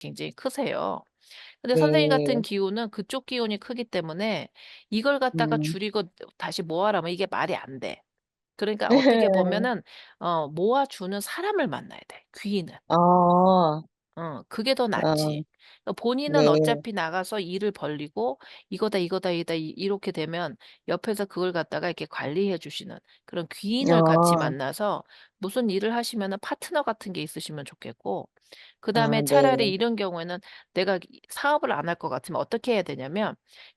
굉장히 크세요. 근데 선생님 같은 네. 기운은 그쪽 기운이 크기 때문에 이걸 갖다가 음. 줄이고 다시 모아라면 이게 말이 안 돼. 그러니까 어떻게 보면은 모아주는 사람을 만나야 돼, 귀인을. 아. 그게 더 아 낫지. 본인은 네. 어차피 나가서 일을 벌리고 이거다, 이거다, 이다 이렇게 되면 옆에서 그걸 갖다가 이렇게 관리해 주시는 그런 귀인을 같이 아. 만나서 무슨 일을 하시면은 파트너 같은 게 있으시면 좋겠고, 그다음에 아 차라리 네. 이런 경우에는 내가 사업을 안 할 것 같으면 어떻게 해야 되냐면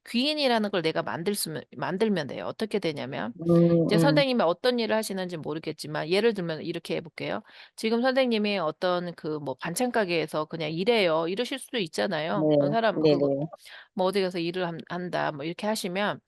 귀인이라는 걸 내가 만들면 돼요. 어떻게 되냐면 이제 음. 선생님이 어떤 일을 하시는지 모르겠지만 예를 들면 이렇게 해 볼게요. 지금 선생님이 어떤 그 뭐 반찬 가게에서 그냥 일해요. 이러실 수도 있잖아요. 네. 사람 그거 네네. 뭐 어디 가서 일을 한다 뭐 이렇게 하시면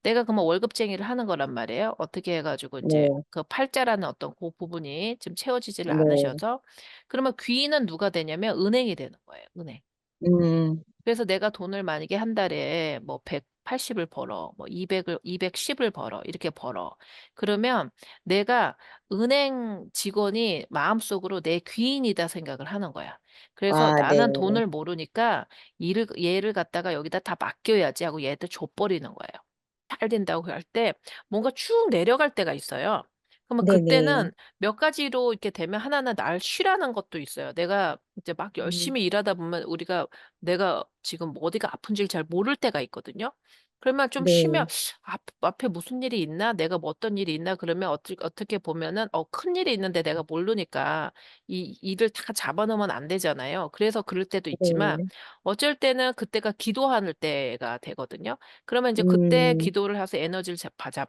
내가 그러면 월급쟁이를 하는 거란 말이에요. 어떻게 해 가지고 인제 네. 그 팔자라는 어떤 고 부분이 지금 채워지지를 네. 않으셔서 그러면 귀인은 누가 되냐면 은행이 되는 거예요, 은행. 음. 그래서 내가 돈을 만약에 한 달에 뭐 180을 벌어. 뭐 210을 벌어. 이렇게 벌어. 그러면 내가 은행 직원이 마음속으로 '내 귀인이다.' 생각을 하는 거야. 그래서 아 네. '나는 돈을 모르니까 일을 얘를 갖다가 여기다 다 맡겨야지.' 하고 얘한테 줘 버리는 거예요. 잘 된다고 할 때 뭔가 쭉 내려갈 때가 있어요. 그러면 네네. 그때는 몇 가지로 이렇게 되면 하나는 날 쉬라는 것도 있어요. 내가 이제 막 음. 열심히 일하다 보면 우리가 내가 지금 어디가 아픈지를 잘 모를 때가 있거든요. 그러면 좀 쉬면 네. '앞에 무슨 일이 있나? 내가 뭐 어떤 일이 있나?' 그러면 어떻게 보면은 큰일이 있는데 내가 모르니까 이 일을 다 잡아 놓으면 안 되잖아요. 그래서 그럴 때도 있지만 네. 어쩔 때는 그때가 기도할 때가 되거든요. 그러면 인제 그때 음. 기도를 해서 에너지를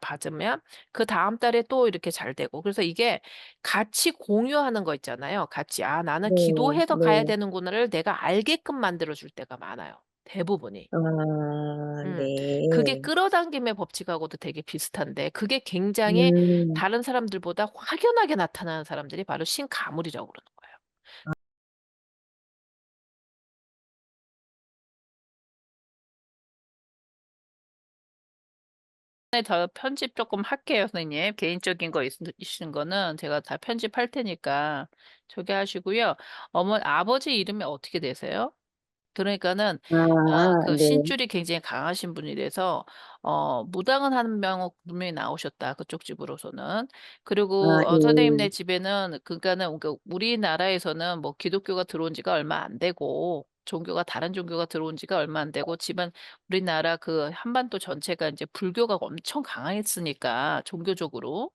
받으면 그다음 달에 또 이렇게 잘 되고, 그래서 이게 같이 공유하는 거 있잖아요. 같이 '아 나는 네. 기도해서 가야 네. 되는구나.'를 내가 알게끔 만들어 줄 때가 많아요, 대부분이. 아 음. 그게 네. 끌어당김의 법칙하고도 되게 비슷한데 그게 굉장히 음. 다른 사람들보다 확연하게 나타나는 사람들이 바로 신가물이라고 그러는 거예요. 네, 저 편집 쪼끔 할게요, 선생님. 개인적인 거 있으신 거는 제가 다 편집할 테니까 저기 하시고요. 아버지 이름이 어떻게 되세요? 그러니까는 아 그 네. 신줄이 굉장히 강하신 분이라서 무당은 한 명 분명히 나오셨다, 그쪽 집으로서는. 그리고 아 예. 선생님네 집에는 그러니까는 우리나라에서는 뭐 기독교가 들어온 지가 얼마 안 되고 종교가 다른 종교가 들어온 지가 얼마 안 되고 집안 우리나라 그 한반도 전체가 인제 불교가 엄청 강했으니까 종교적으로.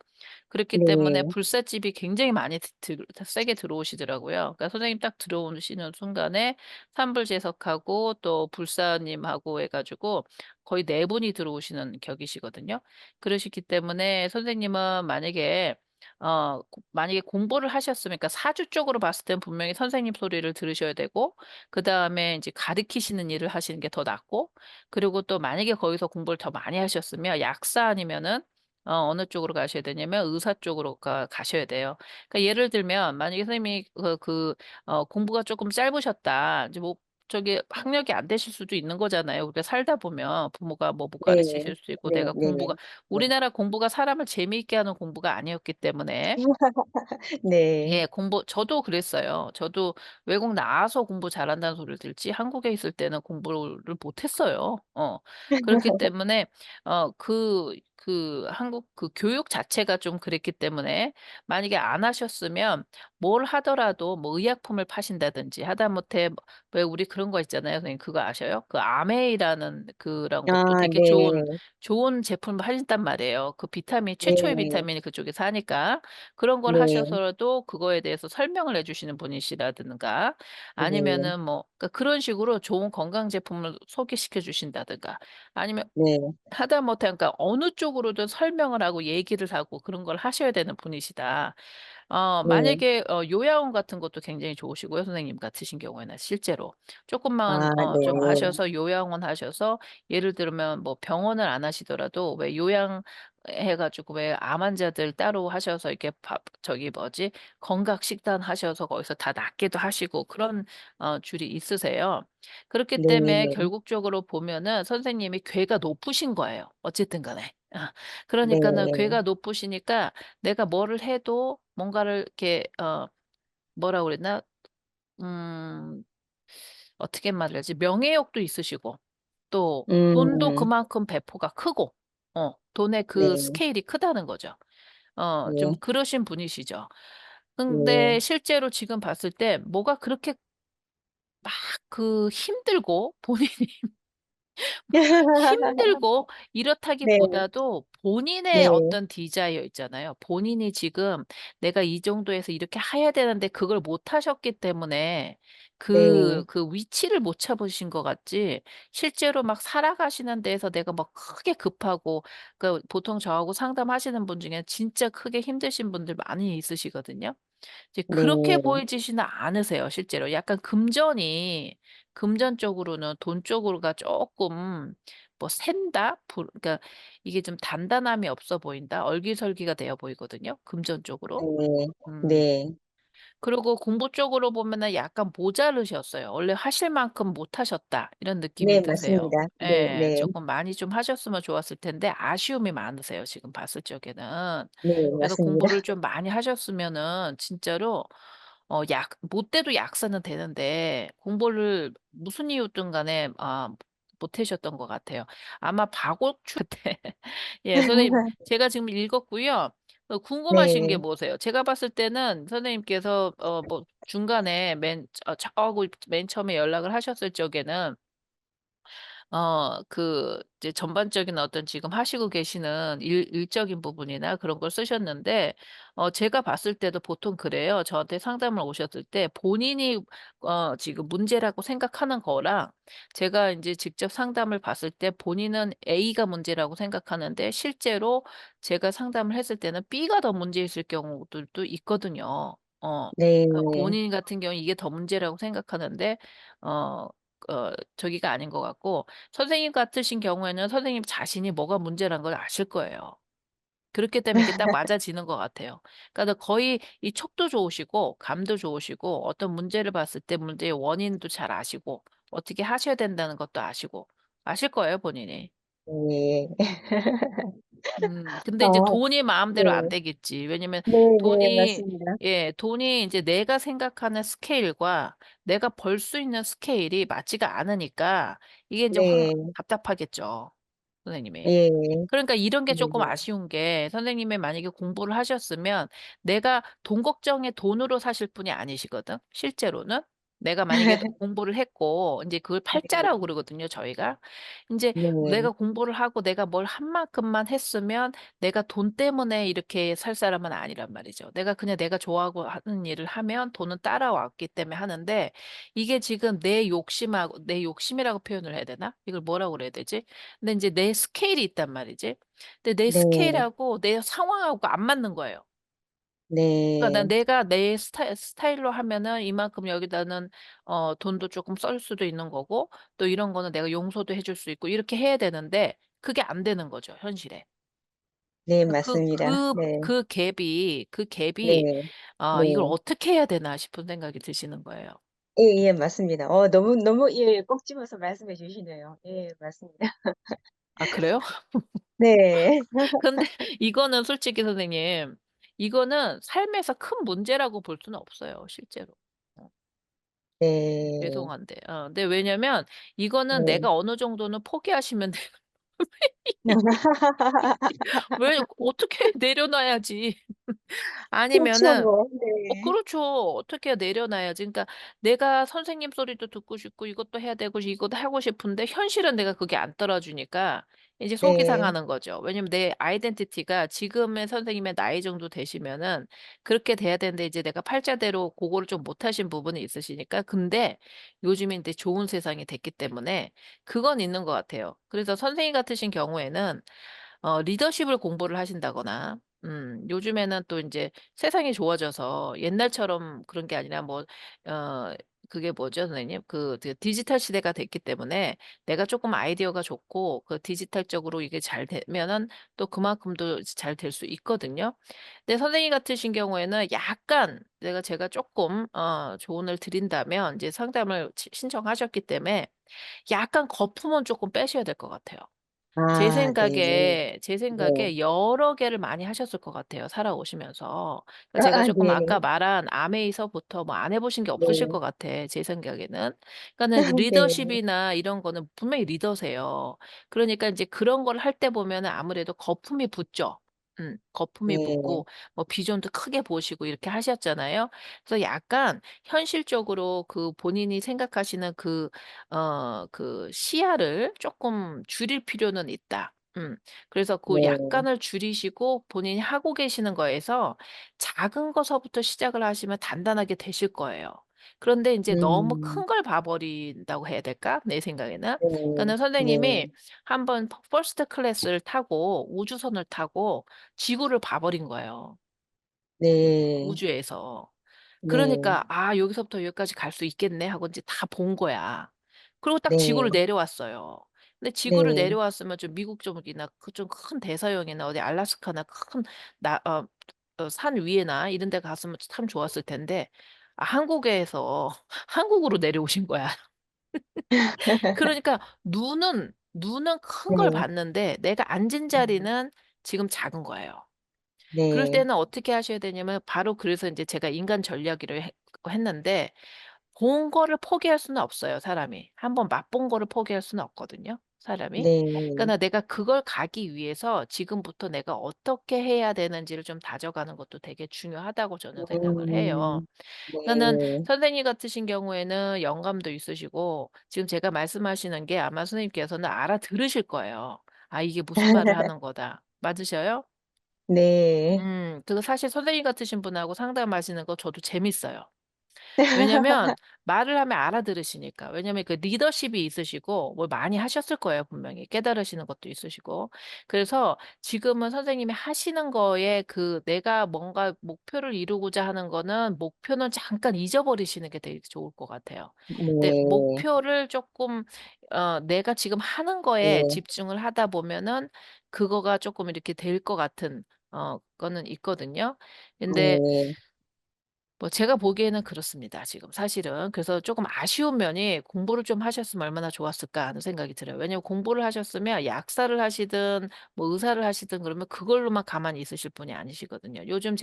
그렇기 때문에 네. 불삿집이 굉장히 많이 세게 들어오시더라고요. 그러니까 선생님 딱 들어오시는 순간에 산불제석하고 또 불사님하고 해 가지고 거의 네 분이 들어오시는 격이시거든요. 그러시기 때문에 선생님은 만약에 공부를 하셨으면, 그러니까 사주 쪽으로 봤을 땐 분명히 선생님 소리를 들으셔야 되고, 그다음에 인제 가르치시는 일을 하시는 게 더 낫고, 그리고 또 만약에 거기서 공부를 더 많이 하셨으면 약사 아니면은 어느 쪽으로 가셔야 되냐면 의사 쪽으로 가셔야 돼요. 그러니까 예를 들면 만약에 선생님이 공부가 쪼끔 짧으셨다. 이제 뭐 저기 학력이 안 되실 수도 있는 거잖아요. 우리가 살다 보면 부모가 뭐 못 네. 가르치실 수도 있고, 네 내가 네네. 네. 우리나라 공부가 사람을 재미있게 하는 공부가 아니었기 때문에 네. 예. 저도 그랬어요. 저도 외국 나와서 공부 잘한다는 소리를 들지 한국에 있을 때는 공부를 못 했어요. 그렇기 때문에 한국 그 교육 자체가 좀 그랬기 때문에 만약에 안 하셨으면 뭘 하더라도 뭐 의약품을 파신다든지 하다못해 왜 우리 그런 거 있잖아요. 선생님 그거 아셔요? 그 아메이라는 그런 것도 아 되게 네네네. 좋은 제품을 하신단 말이에요. 그 최초의 네. 비타민이 그쪽에서 하니까. 그런 걸 네. 하셔서라도 그거에 대해서 설명을 해 주시는 분이시라든가 네. 아니면은 뭐 그러니까 그런 식으로 좋은 건강 제품을 소개시켜 주신다든가 아니면 네. 하다못해 그러니까 어느 쪽으로든 설명을 하고 얘기를 하고 그런 걸 하셔야 되는 분이시다. 네. 만약에 요양원 같은 것도 굉장히 좋으시고요, 선생님 같으신 경우에는 실제로. 쪼끔만 아 좀 네. 하셔서 요양원 하셔서 예를 들면 뭐 병원을 안 하시더라도 왜 해 가지고 왜 암 환자들 따로 하셔서 이렇게 저기 뭐지 건강 식단 하셔서 거기서 다 낫기도 하시고 그런 줄이 있으세요. 그렇기 때문에 네. 결국적으로 보면은 선생님이 궤가 높으신 거예요, 어쨌든 간에. 그러니까는 네. 궤가 높으시니까 내가 뭐를 해도 뭔가를 이렇게 뭐라 그랬나? 음 어떻게 말하지? 명예욕도 있으시고 또 돈도 음. 그만큼 배포가 크고 돈의 그 네. 스케일이 크다는 거죠. 좀 네. 그러신 분이시죠. 근데 네. 실제로 지금 봤을 때 뭐가 그렇게 막 힘들고 본인이 힘들고 네. 이렇다기보다도 본인의 네. 어떤 디자이어 있잖아요. 본인이 지금 '내가 이 정도에서 이렇게 해야 되는데 그걸 못 하셨기 때문에 네. 그 위치를 못 잡으신 것 같지 실제로 막 살아가시는 데에서 내가 막 크게 급하고 보통 저하고 상담하시는 분 중에 진짜 크게 힘드신 분들 많이 있으시거든요. 이제 그렇게 네. 보이지시는 않으세요 실제로. 약간 금전 쪽으로는 돈 쪽으로가 쪼끔 뭐 샌다? 그러니까 이게 좀 단단함이 없어 보인다. 얼기설기가 되어 보이거든요 금전 쪽으로. 네. 음. 네. 그리고 공부 쪽으로 보면은 약간 모자르셨어요. '원래 하실 만큼 못 하셨다.' 이런 느낌이 네, 드세요. 맞습니다. 네 예. 네. 쪼끔 많이 좀 하셨으면 좋았을 텐데 아쉬움이 많으세요 지금 봤을 적에는. 네, 그래서 맞습니다. 공부를 좀 많이 하셨으면은 진짜로 약 못 돼도 약사는 되는데 공부를 무슨 이유든 간에 못 하셨던 것 같아요. 아마 박옥주 때 예 선생님 제가 지금 읽었고요. 궁금하신 게 네. 뭐세요? 제가 봤을 때는 선생님께서 뭐 중간에 저하고 맨 처음에 연락을 하셨을 적에는 이제 전반적인 어떤 지금 하시고 계시는 일적인 부분이나 그런 걸 쓰셨는데 제가 봤을 때도 보통 그래요. 저한테 상담을 오셨을 때 본인이 지금 문제라고 생각하는 거랑 제가 인제 직접 상담을 봤을 때 본인은 A가 문제라고 생각하는데 실제로 제가 상담을 했을 때는 B가 더 문제 있을 경우들도 있거든요. 네. 그러니까 본인 같은 경우는 이게 더 문제라고 생각하는데 어 저기가 아닌 것 같고 선생님 같으신 경우에는 선생님 자신이 뭐가 문제라는 걸 아실 거예요. 그렇기 때문에 이게 딱 맞아지는 것 같아요. 그러니까 거의 이 촉도 좋으시고 감도 좋으시고 어떤 문제를 봤을 때 문제의 원인도 잘 아시고 어떻게 하셔야 된다는 것도 아시고 아실 거예요 본인이. 네. 근데 이제 어 돈이 마음대로 안 네. 되겠지. 왜냐면 네네. 돈이 맞습니다. 돈이 이제 내가 생각하는 스케일과 내가 벌 수 있는 스케일이 맞지가 않으니까 이게 인제 네. 답답하겠죠, 선생님이. 예. 그러니까 이런 게 쪼끔 네네. 아쉬운 게 선생님이 만약에 공부를 하셨으면 내가 돈 걱정에 돈으로 사실 분이 아니시거든 실제로는. 내가 만약에 공부를 했고 인제 그걸 팔자라고 네. 그러거든요 저희가. 인제 네. 내가 공부를 하고 내가 뭘 한 만큼만 했으면 내가 돈 때문에 이렇게 살 사람은 아니란 말이죠. 내가 그냥 내가 좋아하고 하는 일을 하면 돈은 따라왔기 때문에 하는데 이게 지금 내 욕심이라고 표현을 해야 되나? 이걸 뭐라고 그래야 되지? 근데 인제 내 스케일이 있단 말이지. 근데 내 네. 스케일하고 내 상황하고 안 맞는 거예요. 그러니까 네. 내가 내 스타일로 하면은 이만큼 여기다는 돈도 쪼끔 쓸 수도 있는 거고 또 이런 거는 내가 용서도 해줄 수 있고 이렇게 해야 되는데 그게 안 되는 거죠 현실에. 네, 그 맞습니다. 그 네. 그 갭이 네. '이걸 네. 어떻게 해야 되나.' 싶은 생각이 드시는 거예요. 예예, 맞습니다. 너무 예 꼭 집어서 말씀해 주시네요. 예, 맞습니다. 아 그래요? 네. 근데 이거는 솔직히 선생님 이거는 삶에서 큰 문제라고 볼 수는 없어요 실제로. 어 네. 죄송한데. 근데 왜냐면 이거는 네. 내가 어느 정도는 포기하시면 돼요. 왜 어떻게 내려놔야지. 그렇죠 아니면은 뭐. 네. 그렇죠. 어떻게 내려놔야지. 그러니까 내가 선생님 소리도 듣고 싶고 이것도 해야 되고 이것도 하고 싶은데 현실은 내가 그게 안 따라주니까 이제 속이 네. 상하는 거죠. 왜냐면 내 아이덴티티가 지금의 선생님의 나이 정도 되시면은 그렇게 돼야 되는데 이제 내가 팔자대로 고거를 좀 못하신 부분이 있으시니까 근데 요즘에 인제 좋은 세상이 됐기 때문에 그건 있는 것 같아요. 그래서 선생님 같으신 경우에는 리더십을 공부를 하신다거나 요즘에는 또 인제 세상이 좋아져서 옛날처럼 그런 게 아니라 어 그게 뭐죠 선생님? 디지털 시대가 됐기 때문에 내가 쪼끔 아이디어가 좋고 디지털적으로 이게 잘 되면은 또 그만큼도 잘 될 수 있거든요. 근데 선생님 같으신 경우에는 약간 제가 쪼끔 조언을 드린다면 이제 상담을 신청하셨기 때문에 약간 거품은 쪼끔 빼셔야 될 것 같아요. 아 네. 제 네. 생각에 여러 개를 많이 하셨을 것 같아요, 살아오시면서. 그러니까 제가 쪼끔 네. 아까 말한 암에서부터 뭐 안 해 보신 게 없으실 네. 것 같아, 제 생각에는. 그러니까는 네. 리더십이나 이런 거는 분명히 리더세요. 그러니까 인제 그런 걸 할 때 보면은 아무래도 거품이 붙죠. 거품이 네. 붙고 뭐 비전도 크게 보시고 이렇게 하셨잖아요. 그래서 약간 현실적으로 그 본인이 생각하시는 그 시야를 쪼끔 줄일 필요는 있다. 그래서 그 네. 약간을 줄이시고 본인이 하고 계시는 거에서 작은 거서부터 시작을 하시면 단단하게 되실 거예요. 그런데 인제 너무 음. 큰 걸 봐 버린다고 해야 될까? 내 생각에는. 네. 그러니까는 네. 선생님이 한번 퍼스트 클래스를 타고 우주선을 타고 지구를 봐 버린 거예요, 네. 우주에서. 네. 그러니까 '아 여기서부터 여기까지 갈 수 있겠네.' 하고 인제 다 본 거야. 그리고 딱 지구를 네. 내려왔어요. 근데 지구를 네. 내려왔으면 좀 미국 쪽이나 그 좀 큰 대서양이나 어디 알래스카나 큰 나 산 위에나 이런 데 갔으면 참 좋았을 텐데 한국에서 한국으로 내려오신 거야. 그러니까 눈은 큰 걸 네. 봤는데 내가 앉은 음. 자리는 지금 작은 거예요. 그럴 네. 때는 어떻게 하셔야 되냐면 바로 그래서 인제 제가 인간 전략이를 했는데 본 거를 포기할 수는 없어요, 사람이. 한번 맛본 거를 포기할 수는 없거든요, 사람이. 네. 그러니까 내가 그걸 가기 위해서 지금부터 내가 어떻게 해야 되는지를 좀 다져가는 것도 되게 중요하다고 저는 생각을 해요. 음. 그러니까는 네. 선생님 같으신 경우에는 영감도 있으시고 지금 제가 말씀하시는 게 아마 선생님께서는 알아들으실 거예요. '아 이게 무슨 말을 하는 거다.' 맞으셔요? 네. 그래서 사실 선생님 같으신 분하고 상담하시는 거 저도 재밌어요. 왜냐면 말을 하면 알아들으시니까. 왜냐면 그 리더십이 있으시고 뭘 많이 하셨을 거예요 분명히. 깨달으시는 것도 있으시고. 그래서 지금은 선생님이 하시는 거에 그 내가 뭔가 목표를 이루고자 하는 거는 목표는 잠깐 잊어버리시는 게 되게 좋을 것 같아요. 근데 네. 목표를 쪼끔 내가 지금 하는 거에 네. 집중을 하다 보면은 그거가 쪼끔 이렇게 될 것 같은 거는 있거든요. 근데 네. 뭐 제가 보기에는 그렇습니다 지금 사실은. 그래서 조금 아쉬운 면이 '공부를 좀 하셨으면 얼마나 좋았을까.' 하는 생각이 들어요. 왜냐면 공부를 하셨으면 약사를 하시든 뭐 의사를 하시든 그러면 그걸로만 가만히 있으실 분이 아니시거든요. 요즘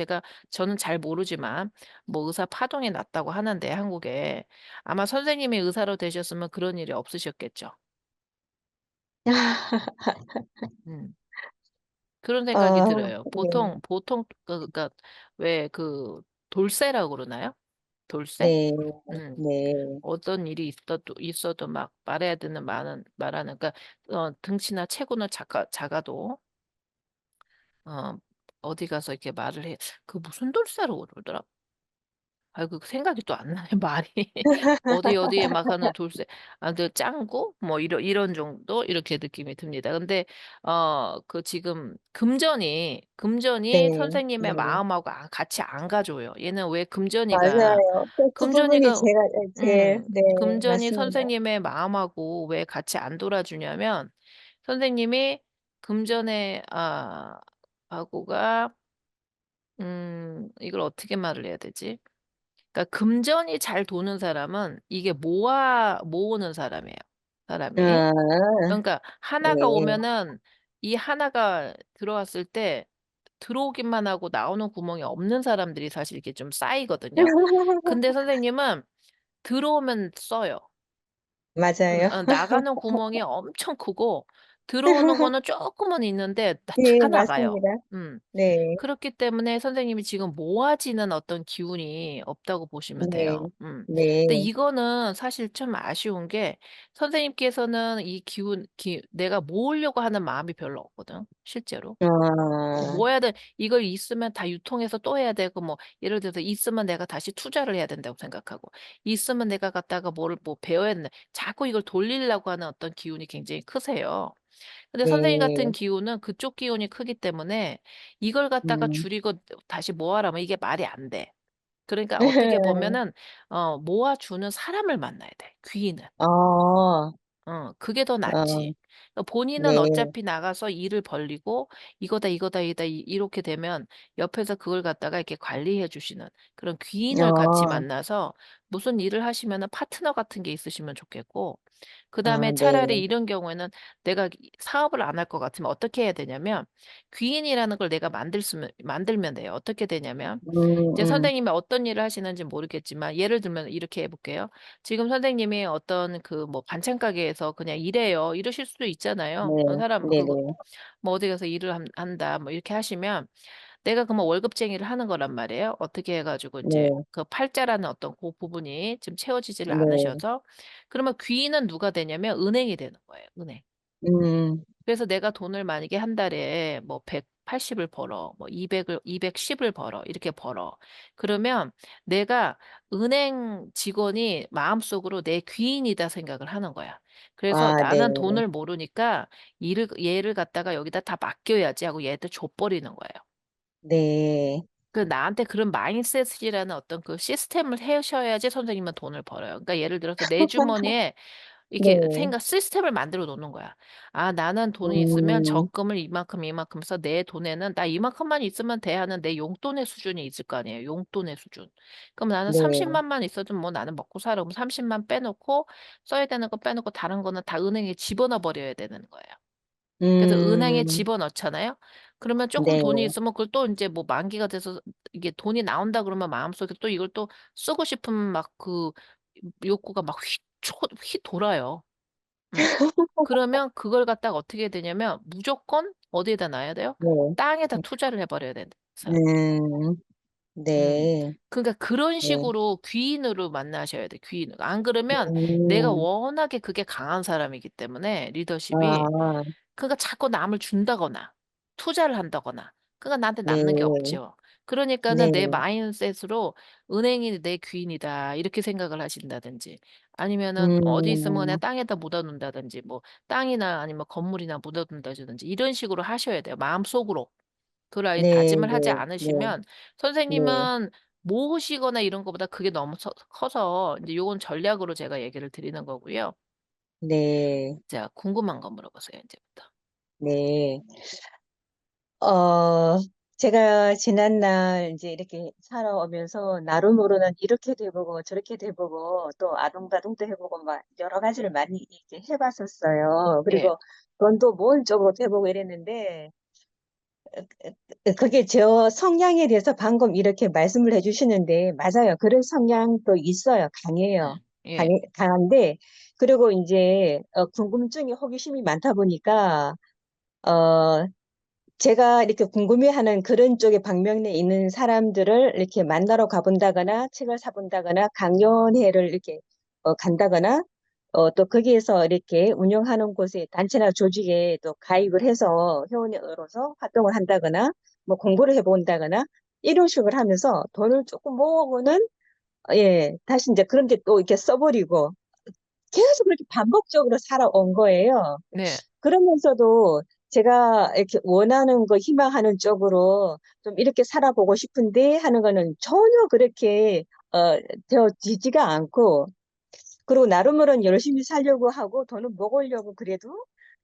저는 잘 모르지만 뭐 의사 파동이 났다고 하는데 한국에 아마 선생님이 의사로 되셨으면 그런 일이 없으셨겠죠. 음. 그런 생각이 아 들어요. 네. 보통 그러니까 왜 돌쇠라고 그러나요? 돌쇠? 네. 음. 네. 어떤 일이 있어도 막 말해야 되는 말하는 그러니까 등치나 체구는 작아도 어 어디 가서 이렇게 말을 해 그 무슨 돌쇠라고 그러더라? 아이고 생각이 또 안 나네 말이. 어디에 막 하는 돌쇠 짱구 뭐 이런 정도 이렇게 느낌이 듭니다. 근데 지금 금전이 네. 선생님의 네. 마음하고 같이 안 가줘요. 얘는 왜 금전이가 맞아요. 그 부분이 금전이가 제가 제일 네 금전이 맞습니다. 선생님의 마음하고 왜 같이 안 돌아주냐면 선생님이 금전의 하고가 이걸 어떻게 말을 해야 되지? 그러니까 금전이 잘 도는 사람은 이게 모으는 사람이에요, 사람이. 아 그러니까 하나가 네. 오면은 이 하나가 들어왔을 때 들어오기만 하고 나오는 구멍이 없는 사람들이 사실 이게 좀 쌓이거든요. 근데 선생님은 들어오면 써요. 맞아요. 나가는 구멍이 엄청 크고 들어오는 거는 쪼끔은 있는데 네 다 나가요. 맞습니다. 음. 네. 그렇기 때문에 선생님이 지금 모아지는 어떤 기운이 없다고 보시면 네. 돼요. 근데 네. 이거는 사실 좀 아쉬운 게 선생님께서는 이 내가 모으려고 하는 마음이 별로 없거든 실제로. 아 모아야 돼 이걸 있으면 다 유통해서 또 해야 되고 뭐 예를 들어서 있으면 내가 다시 투자를 해야 된다고 생각하고 있으면 내가 갖다가 뭐를 뭐 배워야 된다. 자꾸 이걸 돌리려고 하는 어떤 기운이 굉장히 크세요. 근데 선생님 같은 네. 기운은 그쪽 기운이 크기 때문에 이걸 갖다가 음. 줄이고 다시 모아라면 이게 말이 안 돼. 그러니까 어떻게 보면은 모아주는 사람을 만나야 돼, 귀인을. 어. 그게 더 어. 낫지. 그러니까 본인은 네. 어차피 나가서 일을 벌리고 이거다, 이거다, 이거다, 이렇게 되면 옆에서 그걸 갖다가 이렇게 관리해 주시는 그런 귀인을 같이 어, 만나서 무슨 일을 하시면은 파트너 같은 게 있으시면 좋겠고, 그다음에 아, 네. 차라리 이런 경우에는 내가 사업을 안 할 것 같으면 어떻게 해야 되냐면, 귀인이라는 걸 내가 만들면 돼요. 어떻게 되냐면, 이제 음, 선생님이 어떤 일을 하시는지 모르겠지만, 예를 들면 이렇게 해볼게요. 지금 선생님이 어떤 그 뭐 반찬 가게에서 그냥 일해요. 이러실 수도 있잖아요. 네, 사람 네네, 뭐 어디 가서 일을 한다 뭐 이렇게 하시면, 내가 그러면 월급쟁이를 하는 거란 말이에요. 어떻게 해가지고 이제 네, 그 팔자라는 어떤 그 부분이 지금 채워지지를 네, 않으셔서, 그러면 귀인은 누가 되냐면 은행이 되는 거예요. 은행. 음, 그래서 내가 돈을 만약에 한 달에 뭐 180을 벌어, 뭐 210을 벌어, 이렇게 벌어. 그러면 내가 은행 직원이 마음속으로 내 귀인이다 생각을 하는 거야. 그래서 아, 네, 나는 돈을 모르니까 얘를 갖다가 여기다 다 맡겨야지 하고 얘한테 줘버리는 거예요. 네, 그 나한테 그런 마인셋이라는 어떤 그 시스템을 해셔야지 선생님은 돈을 벌어요. 그러니까 예를 들어서 내 주머니에 이렇게 네, 시스템을 만들어 놓는 거야. 아, 나는 돈이 있으면 음, 적금을 이만큼 이만큼 해서 내 돈에는 나 이만큼만 있으면 돼 하는 내 용돈의 수준이 있을 거 아니에요. 용돈의 수준. 그럼 나는 네, 30만만 있어도 뭐 나는 먹고 살아. 그럼 30만 빼놓고 써야 되는 거 빼놓고 다른 거는 다 은행에 집어넣어 버려야 되는 거예요. 그래서 은행에 음, 집어넣잖아요. 그러면 조금 네, 돈이 있으면 그걸 또 이제 뭐 만기가 돼서 이게 돈이 나온다 그러면 마음속에 또 이걸 또 쓰고 싶은 막 그 욕구가 막 휘 돌아요. 응. 그러면 그걸 갖다가 어떻게 해야 되냐면 무조건 어디에다 놔야 돼요? 네, 땅에다 투자를 해버려야 되는 사람. 음, 음. 네, 그러니까 그런 네, 식으로 귀인으로 만나셔야 돼, 귀인으로. 안 그러면 내가 음, 워낙에 그게 강한 사람이기 때문에 리더십이, 아, 그러니까 자꾸 남을 준다거나 투자를 한다거나 그러니까 나한테 네, 남는 게 없죠. 그러니까는 네, 내 마인셋으로 은행이 내 귀인이다 이렇게 생각을 하신다든지, 아니면은 어디 있으면 그냥 음, 땅에다 묻어 놓는다든지, 뭐 땅이나 아니면 건물이나 묻어 둔다든지 이런 식으로 하셔야 돼요. 마음속으로. 그걸 아예 네, 다짐을 하지 네, 네, 않으시면 네, 선생님은 모으시거나 이런 것보다 그게 너무 커서 이제 요건 전략으로 제가 얘기를 드리는 거고요. 네, 자, 궁금한 거 물어보세요, 이제부터. 네. 어, 제가 지난날 이제 이렇게 살아오면서 나름으로는 이렇게 돼보고 저렇게 돼보고 또 아둥바둥도 해보고 막 여러 가지를 많이 이렇게 해봤었어요. 예, 그리고 돈도 모은 쪽으로도 해보고 이랬는데 그게 저 성향에 대해서 방금 이렇게 말씀을 해주시는데 맞아요. 그런 성향도 있어요. 강해요. 예. 강한데 그리고 이제 궁금증이 호기심이 많다 보니까 어, 제가 이렇게 궁금해하는 그런 쪽의 방면에 있는 사람들을 이렇게 만나러 가본다거나 책을 사본다거나 강연회를 이렇게 간다거나 또 거기에서 이렇게 운영하는 곳에 단체나 조직에 또 가입을 해서 회원으로서 활동을 한다거나 뭐 공부를 해본다거나 이런 식으로 하면서 돈을 조금 모으고는 예 다시 이제 그런 게 또 이렇게 써버리고 계속 그렇게 반복적으로 살아온 거예요. 네. 그러면서도 제가 이렇게 원하는 거, 희망하는 쪽으로 좀 이렇게 살아보고 싶은데 하는 거는 전혀 그렇게 되어지지가 않고, 그리고 나름으로는 열심히 살려고 하고 돈을 먹으려고 그래도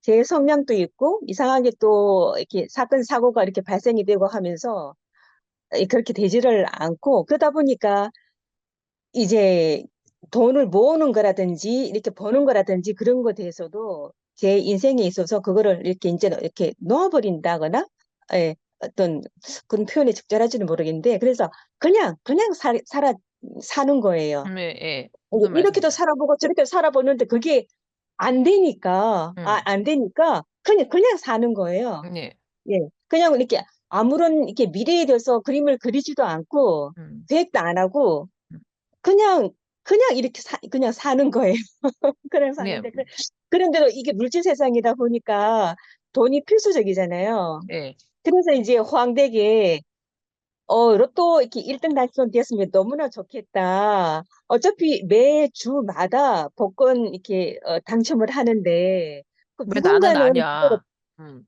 제 성향도 있고 이상하게 또 이렇게 사건, 사고가 이렇게 발생이 되고 하면서 그렇게 되지를 않고 그러다 보니까 이제 돈을 모으는 거라든지 이렇게 버는 거라든지 그런 거에 대해서도 제 인생에 있어서 그거를 이렇게 이제 이렇게 놓아버린다거나 예, 어떤 그런 표현이 적절할지는 모르겠는데 그래서 그냥 사는 거예요. 예, 예. 이제 무슨 이렇게도 말씀이세요? 살아보고 저렇게 살아보는데 그게 안 되니까 음, 안 되니까 그냥 사는 거예요. 예. 예. 그냥 이렇게 아무런 이렇게 미래에 대해서 그림을 그리지도 않고 음, 계획도 안 하고 음. 그냥 이렇게 그냥 사는 거예요. 그냥 네, 사는데 그런데도 이게 물질 세상이다 보니까 돈이 필수적이잖아요. 예. 그래서 이제 호황되게 로또 이렇게 1등 당첨됐으면 너무나 좋겠다. 어차피 매주마다 복권 이렇게 당첨을 하는데 그 왜 나는 누군가는 그거를 아니야?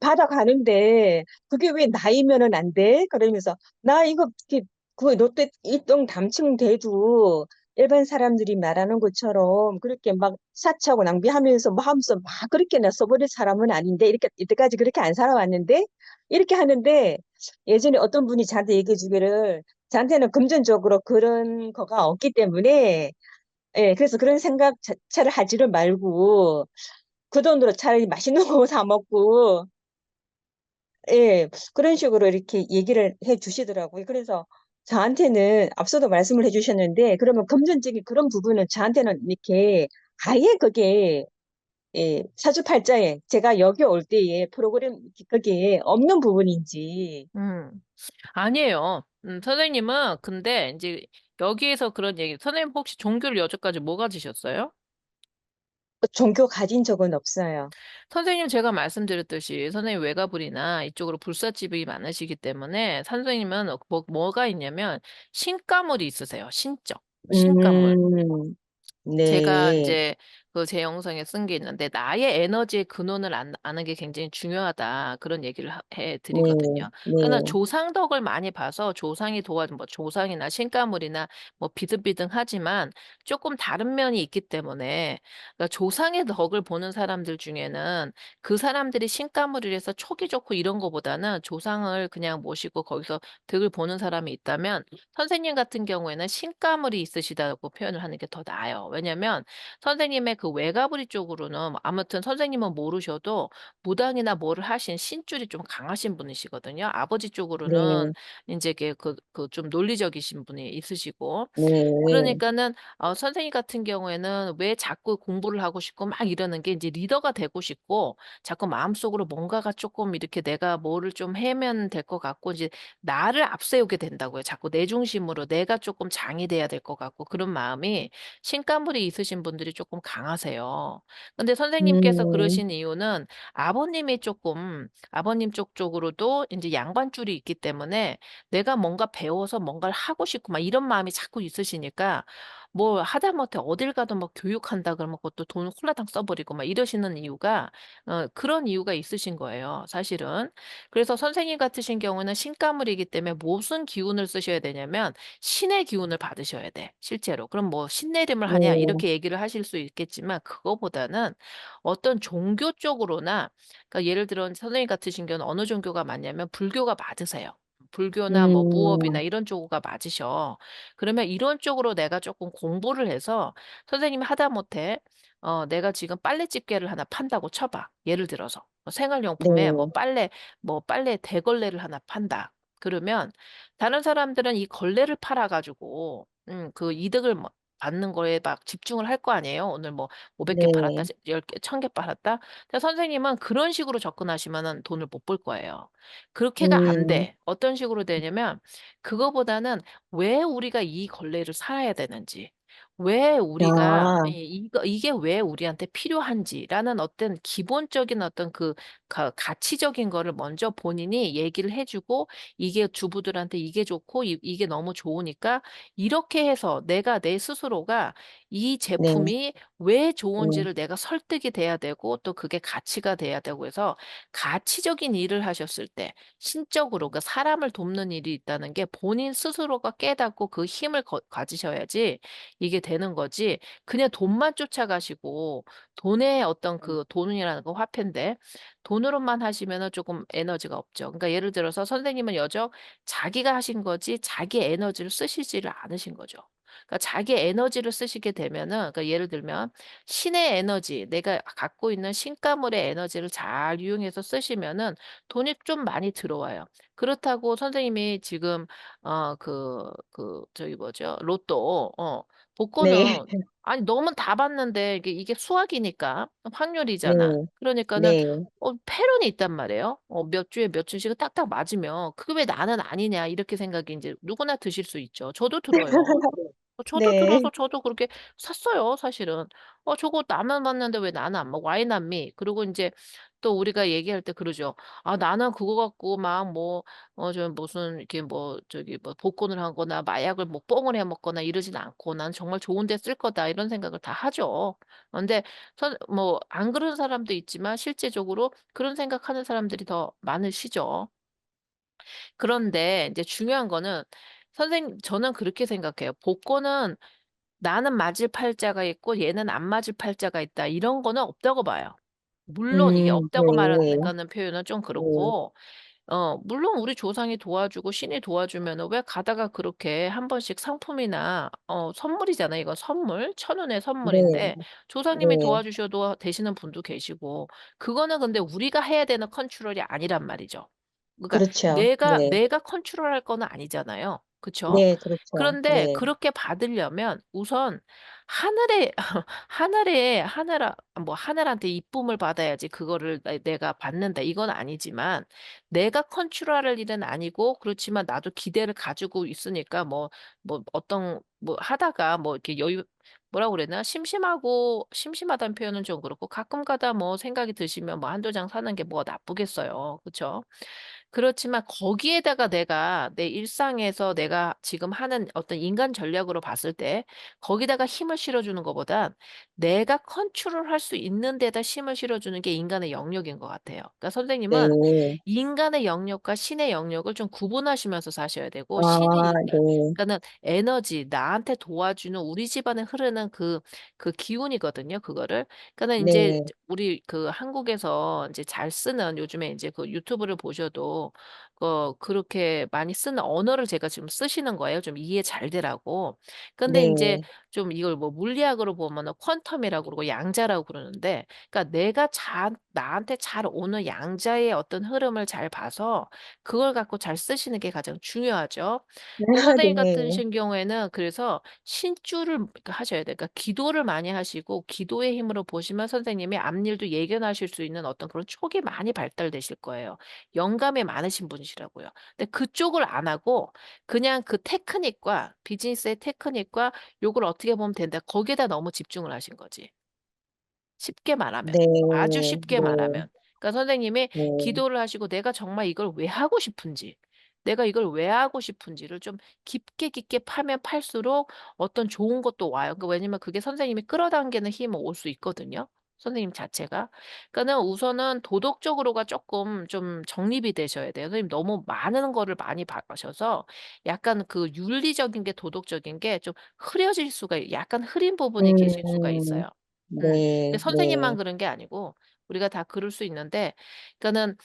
받아가는데 그게 왜 나이면은 안 돼? 그러면서 나 이거 이렇게 그 롯데 1등 당첨돼도 일반 사람들이 말하는 것처럼 그렇게 막 사치하고 낭비하면서 뭐 하면서 막 그렇게 나 써버릴 사람은 아닌데, 이렇게 이때까지 그렇게 안 살아왔는데 이렇게 하는데, 예전에 어떤 분이 저한테 얘기해 주기를, 저한테는 금전적으로 그런 거가 없기 때문에, 예, 그래서 그런 생각 자체를 하지를 말고 그 돈으로 차라리 맛있는 거 사 먹고, 예, 그런 식으로 이렇게 얘기를 해 주시더라고요. 그래서 저한테는 앞서도 말씀을 해 주셨는데, 그러면 금전적인 그런 부분은 저한테는 이렇게 아예 그게, 예, 사주팔자에 제가 여기 올 때에 프로그램 그게 없는 부분인지. 음. 아니에요. 선생님은 근데 인제 여기에서 그런 얘기 선생님 혹시 종교를 여태까지 뭐 가지셨어요? 종교 가진 적은 없어요. 선생님 제가 말씀드렸듯이 선생님 외가불이나 이쪽으로 불사집이 많으시기 때문에 선생님은 뭐가 있냐면 신가물이 있으세요, 신적. 신가물. 제가 네, 인제 그 제 영상에 쓴 게 있는데 "나의 에너지의 근원을 아는 게 굉장히 중요하다." 그런 얘기를 해 네, 드리거든요. 그러니까 네, 조상덕을 많이 봐서 조상이 도와준 뭐 조상이나 신가물이나 뭐 비등비등하지만 쪼끔 다른 면이 있기 때문에, 그러니까 조상의 덕을 보는 사람들 중에는 그 사람들이 신가물이라서 촉이 좋고 이런 거보다는 조상을 그냥 모시고 거기서 덕을 보는 사람이 있다면 선생님 같은 경우에는 신가물이 있으시다고 표현을 하는 게 더 나아요. 왜냐면 선생님의 그 외가부리 쪽으로는 아무튼 선생님은 모르셔도 무당이나 뭐를 하신 신줄이 좀 강하신 분이시거든요. 아버지 쪽으로는 네, 인제 이게 좀 논리적이신 분이 있으시고, 네, 그러니까는 선생님 같은 경우에는 왜 자꾸 공부를 하고 싶고 막 이러는 게 인제 리더가 되고 싶고 자꾸 마음속으로 뭔가가 쪼끔 이렇게 내가 뭐를 좀 해면 될 것 같고 이제 나를 앞세우게 된다고요. 자꾸 내 중심으로 내가 쪼끔 장이 돼야 될 것 같고 그런 마음이 신가물이 있으신 분들이 쪼끔 강하세요. 근데 선생님께서 음, 그러신 이유는 아버님이 쪼끔 아버님 쪽으로도 인제 양반줄이 있기 때문에 내가 뭔가 배워서 뭔가를 하고 싶고 막 이런 마음이 자꾸 있으시니까 뭐 하다못해 어딜 가도 뭐 교육한다 그러면 그것도 돈을 홀라당 써 버리고 막 이러시는 이유가 그런 이유가 있으신 거예요, 사실은. 그래서 선생님 같으신 경우는 신가물이기 때문에 무슨 기운을 쓰셔야 되냐면 신의 기운을 받으셔야 돼, 실제로. 그럼 뭐 "신내림을 하냐?" 네, 이렇게 얘기를 하실 수 있겠지만 그거보다는 어떤 종교 쪽으로나, 그러니까 예를 들어 선생님 같으신 경우는 어느 종교가 맞냐면 불교가 맞으세요. 불교나 뭐 무업이나 음, 이런 쪽가 맞으셔. 그러면 이런 쪽으로 내가 쪼끔 공부를 해서 선생님이 하다못해 내가 지금 빨래 집게를 하나 판다고 쳐 봐. 예를 들어서. 생활용품에 네, 뭐 빨래 대걸레를 하나 판다. 그러면 다른 사람들은 이 걸레를 팔아 가지고 그 이득을 뭐 받는 거에 막 집중을 할 거 아니에요. 오늘 뭐 500개 팔았다. 네, 10개 1000개 팔았다. 근데 선생님은 그런 식으로 접근하시면은 돈을 못 벌 거예요. 그렇게가 안 음, 돼. 어떤 식으로 되냐면 그거보다는 왜 우리가 이 걸레를 사야 되는지, 왜 우리가 아, 이게 왜 우리한테 필요한지라는 어떤 기본적인 어떤 그 가치적인 거를 먼저 본인이 얘기를 해 주고, 이게 주부들한테 이게 좋고 이게 너무 좋으니까 이렇게 해서 내가 내 스스로가 이 네, 제품이 왜 네, 좋은지를 내가 설득이 돼야 되고 또 그게 가치가 돼야 되고 해서 가치적인 일을 하셨을 때 신적으로 그 사람을 돕는 일이 있다는 게 본인 스스로가 깨닫고 그 힘을 가지셔야지 이게 되는 거지, 그냥 돈만 쫓아가시고 돈의 어떤 그 돈이라는 건 화폐인데 돈으로만 하시면은 쪼금 에너지가 없죠. 그러니까 예를 들어서 선생님은 여적 자기가 하신 거지 자기 에너지를 쓰시지를 않으신 거죠. 그러니까 자기 에너지를 쓰시게 되면은, 그러니까 예를 들면 신의 에너지, 내가 갖고 있는 신가물의 에너지를 잘 이용해서 쓰시면은 돈이 좀 많이 들어와요. 그렇다고 선생님이 지금 저기 뭐죠? 로또 네, 복권은 아니 너무 다 봤는데 이게 수학이니까 네, 확률이잖아. 그러니까는 네. 패런이 있단 말이에요. 몇 주에 몇 주씩은 딱딱 맞으면 '그게 왜 나는 아니냐.' 이렇게 생각이 인제 누구나 드실 수 있죠. 저도 들어요. 저도 네, 들어서 저도 그렇게 샀어요, 사실은. 저거 나만 봤는데 왜 나는 안 먹어? Why not me? 그리고 인제 또 우리가 얘기할 때 그러죠. "아 나는 그거 갖고 막 뭐 저 무슨 이렇게 뭐 저기 뭐 복권을 하거나 마약을 뭐 뽕을 해 먹거나 이러진 않고 난 정말 좋은 데 쓸 거다." 이런 생각을 다 하죠. 근데 뭐 안 그런 사람도 있지만 실제적으로 그런 생각하는 사람들이 더 많으시죠. 그런데 인제 중요한 거는 저는 그렇게 생각해요. 복권은 나는 맞을 팔자가 있고 얘는 안 맞을 팔자가 있다. 이런 거는 없다고 봐요. 물론 이게 없다고 네, 말하는 표현은 좀 네, 그렇고, 물론 우리 조상이 도와주고 신이 도와주면 왜 가다가 그렇게 한 번씩 상품이나, 선물이잖아요. 이건 선물, 천운의 네, 선물인데, 조상님이 네, 도와주셔도 되시는 분도 계시고, 그거는 근데 우리가 해야 되는 컨트롤이 아니란 말이죠. 그러니까 그렇죠. 내가, 네, 내가 컨트롤할 거는 아니잖아요. 그쵸? 네, 그렇죠. 그런데 네, 그렇게 받으려면 우선 하늘에, 하늘한테 이쁨을 받아야지 그거를 내가 받는다. 이건 아니지만, 내가 컨트롤할 일은 아니고, 그렇지만 나도 기대를 가지고 있으니까, 하다가, 이렇게 뭐라고 그랬나? 심심하다는 표현은 좀 그렇고, 가끔 가다 생각이 드시면 한두 장 사는 게 뭐가 나쁘겠어요. 그쵸? 그렇지만 거기에다가 내가 내 일상에서 내가 지금 하는 어떤 인간 전략으로 봤을 때 거기다가 힘을 실어주는 것보단 내가 컨트롤할 수 있는 데다 힘을 실어주는 게 인간의 영역인 것 같아요. 그러니까 선생님은 네. 인간의 영역과 신의 영역을 좀 구분하시면서 사셔야 되고 아, 네, 그러니까는 에너지, 나한테 도와주는 우리 집안에 흐르는 그 기운이거든요. 그거를. 그러니까는 이제 네, 우리 그 한국에서 이제 잘 쓰는 요즘에 이제 그 유튜브를 보셔도 그렇게 많이 쓰는 언어를 제가 지금 쓰시는 거예요. 좀 이해 잘 되라고. 근데 이제 네, 좀 이걸 물리학으로 보면은 퀀텀이라고 그러고 양자라고 그러는데, 그러니까 내가 나한테 잘 오는 양자의 어떤 흐름을 잘 봐서 그걸 갖고 잘 쓰시는 게 가장 중요하죠. 근데 아, 선생님 네, 같으신 경우에는 그래서 신주를 그러니까 하셔야 돼요. 그러니까 기도를 많이 하시고 기도의 힘으로 보시면 선생님이 앞일도 예견하실 수 있는 어떤 그런 촉이 많이 발달되실 거예요. 영감이 많으신 분이시라고요. 근데 그쪽을 안 하고 그냥 그 테크닉과 비즈니스의 테크닉과 요걸 어떻게 보면 된다. 거기에다 너무 집중을 하신 거지. 쉽게 말하면. 네, 아주 쉽게 네, 말하면. 그러니까 선생님이 네, 기도를 하시고 내가 정말 이걸 왜 하고 싶은지, 내가 이걸 왜 하고 싶은지를 좀 깊게 파면 팔수록 어떤 좋은 것도 와요. 왜냐면 그게 선생님이 끌어당기는 힘이 올 수 있거든요. 선생님 자체가. 그러니까는 우선은 도덕적으로가 조금 좀 정립이 되셔야 돼요. 선생님 너무 많은 거를 많이 봐셔서 약간 그 윤리적인 게 도덕적인 게 좀 흐려질 약간 흐린 부분이 계실 수가 음, 있어요. 근데 네, 네, 선생님만 그런 게 아니고 우리가 다 그럴 수 있는데 그러니까는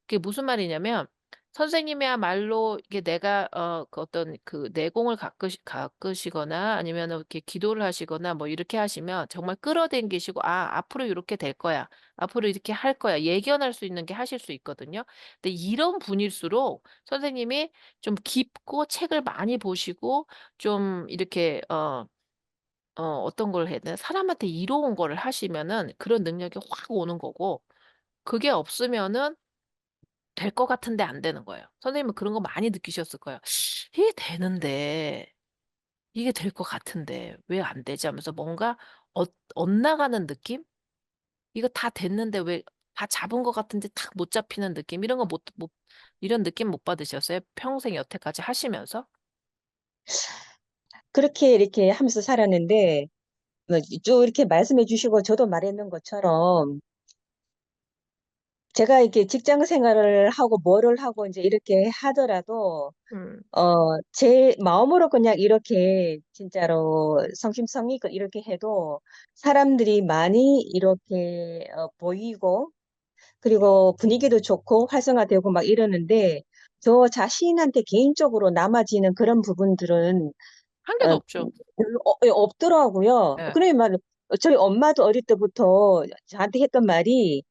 그게 무슨 말이냐면 선생님이야말로 이게 내가 그 어떤 그 내공을 가꾸시거나 아니면은 이렇게 기도를 하시거나 이렇게 하시면 정말 끌어당기시고 앞으로 이렇게 될 거야. 앞으로 이렇게 할 거야. 예견할 수 있는 게 하실 수 있거든요. 근데 이런 분일수록 선생님이 좀 깊고 책을 많이 보시고 좀 이렇게 어떤 걸 해야 되나? 사람한테 이로운 거를 하시면은 그런 능력이 확 오는 거고, 그게 없으면은 될 것 같은데 안 되는 거예요. 선생님은 그런 거 많이 느끼셨을 거예요. 이게 되는데, 이게 될 것 같은데, 왜 안 되지? 하면서 뭔가 엇나가는 느낌? 이거 다 됐는데 왜 다 잡은 것 같은데 탁 못 잡히는 느낌? 이런 느낌 못 받으셨어요? 평생 여태까지 하시면서? 그렇게 이렇게 하면서 살았는데, 쭉 이렇게 말씀해 주시고 저도 말했는 것처럼 제가 이렇게 직장 생활을 하고 뭐를 하고 이제 이렇게 하더라도 음. 제 마음으로 그냥 이렇게 진짜로 성심성의껏 이렇게 해도 사람들이 많이 이렇게 보이고 그리고 분위기도 좋고 활성화되고 막 이러는데 저 자신한테 개인적으로 남아지는 그런 부분들은 한 개도 어, 없죠. 별로 없더라고요. 예. 그러니 말 저희 엄마도 어릴 때부터 저한테 했던 말이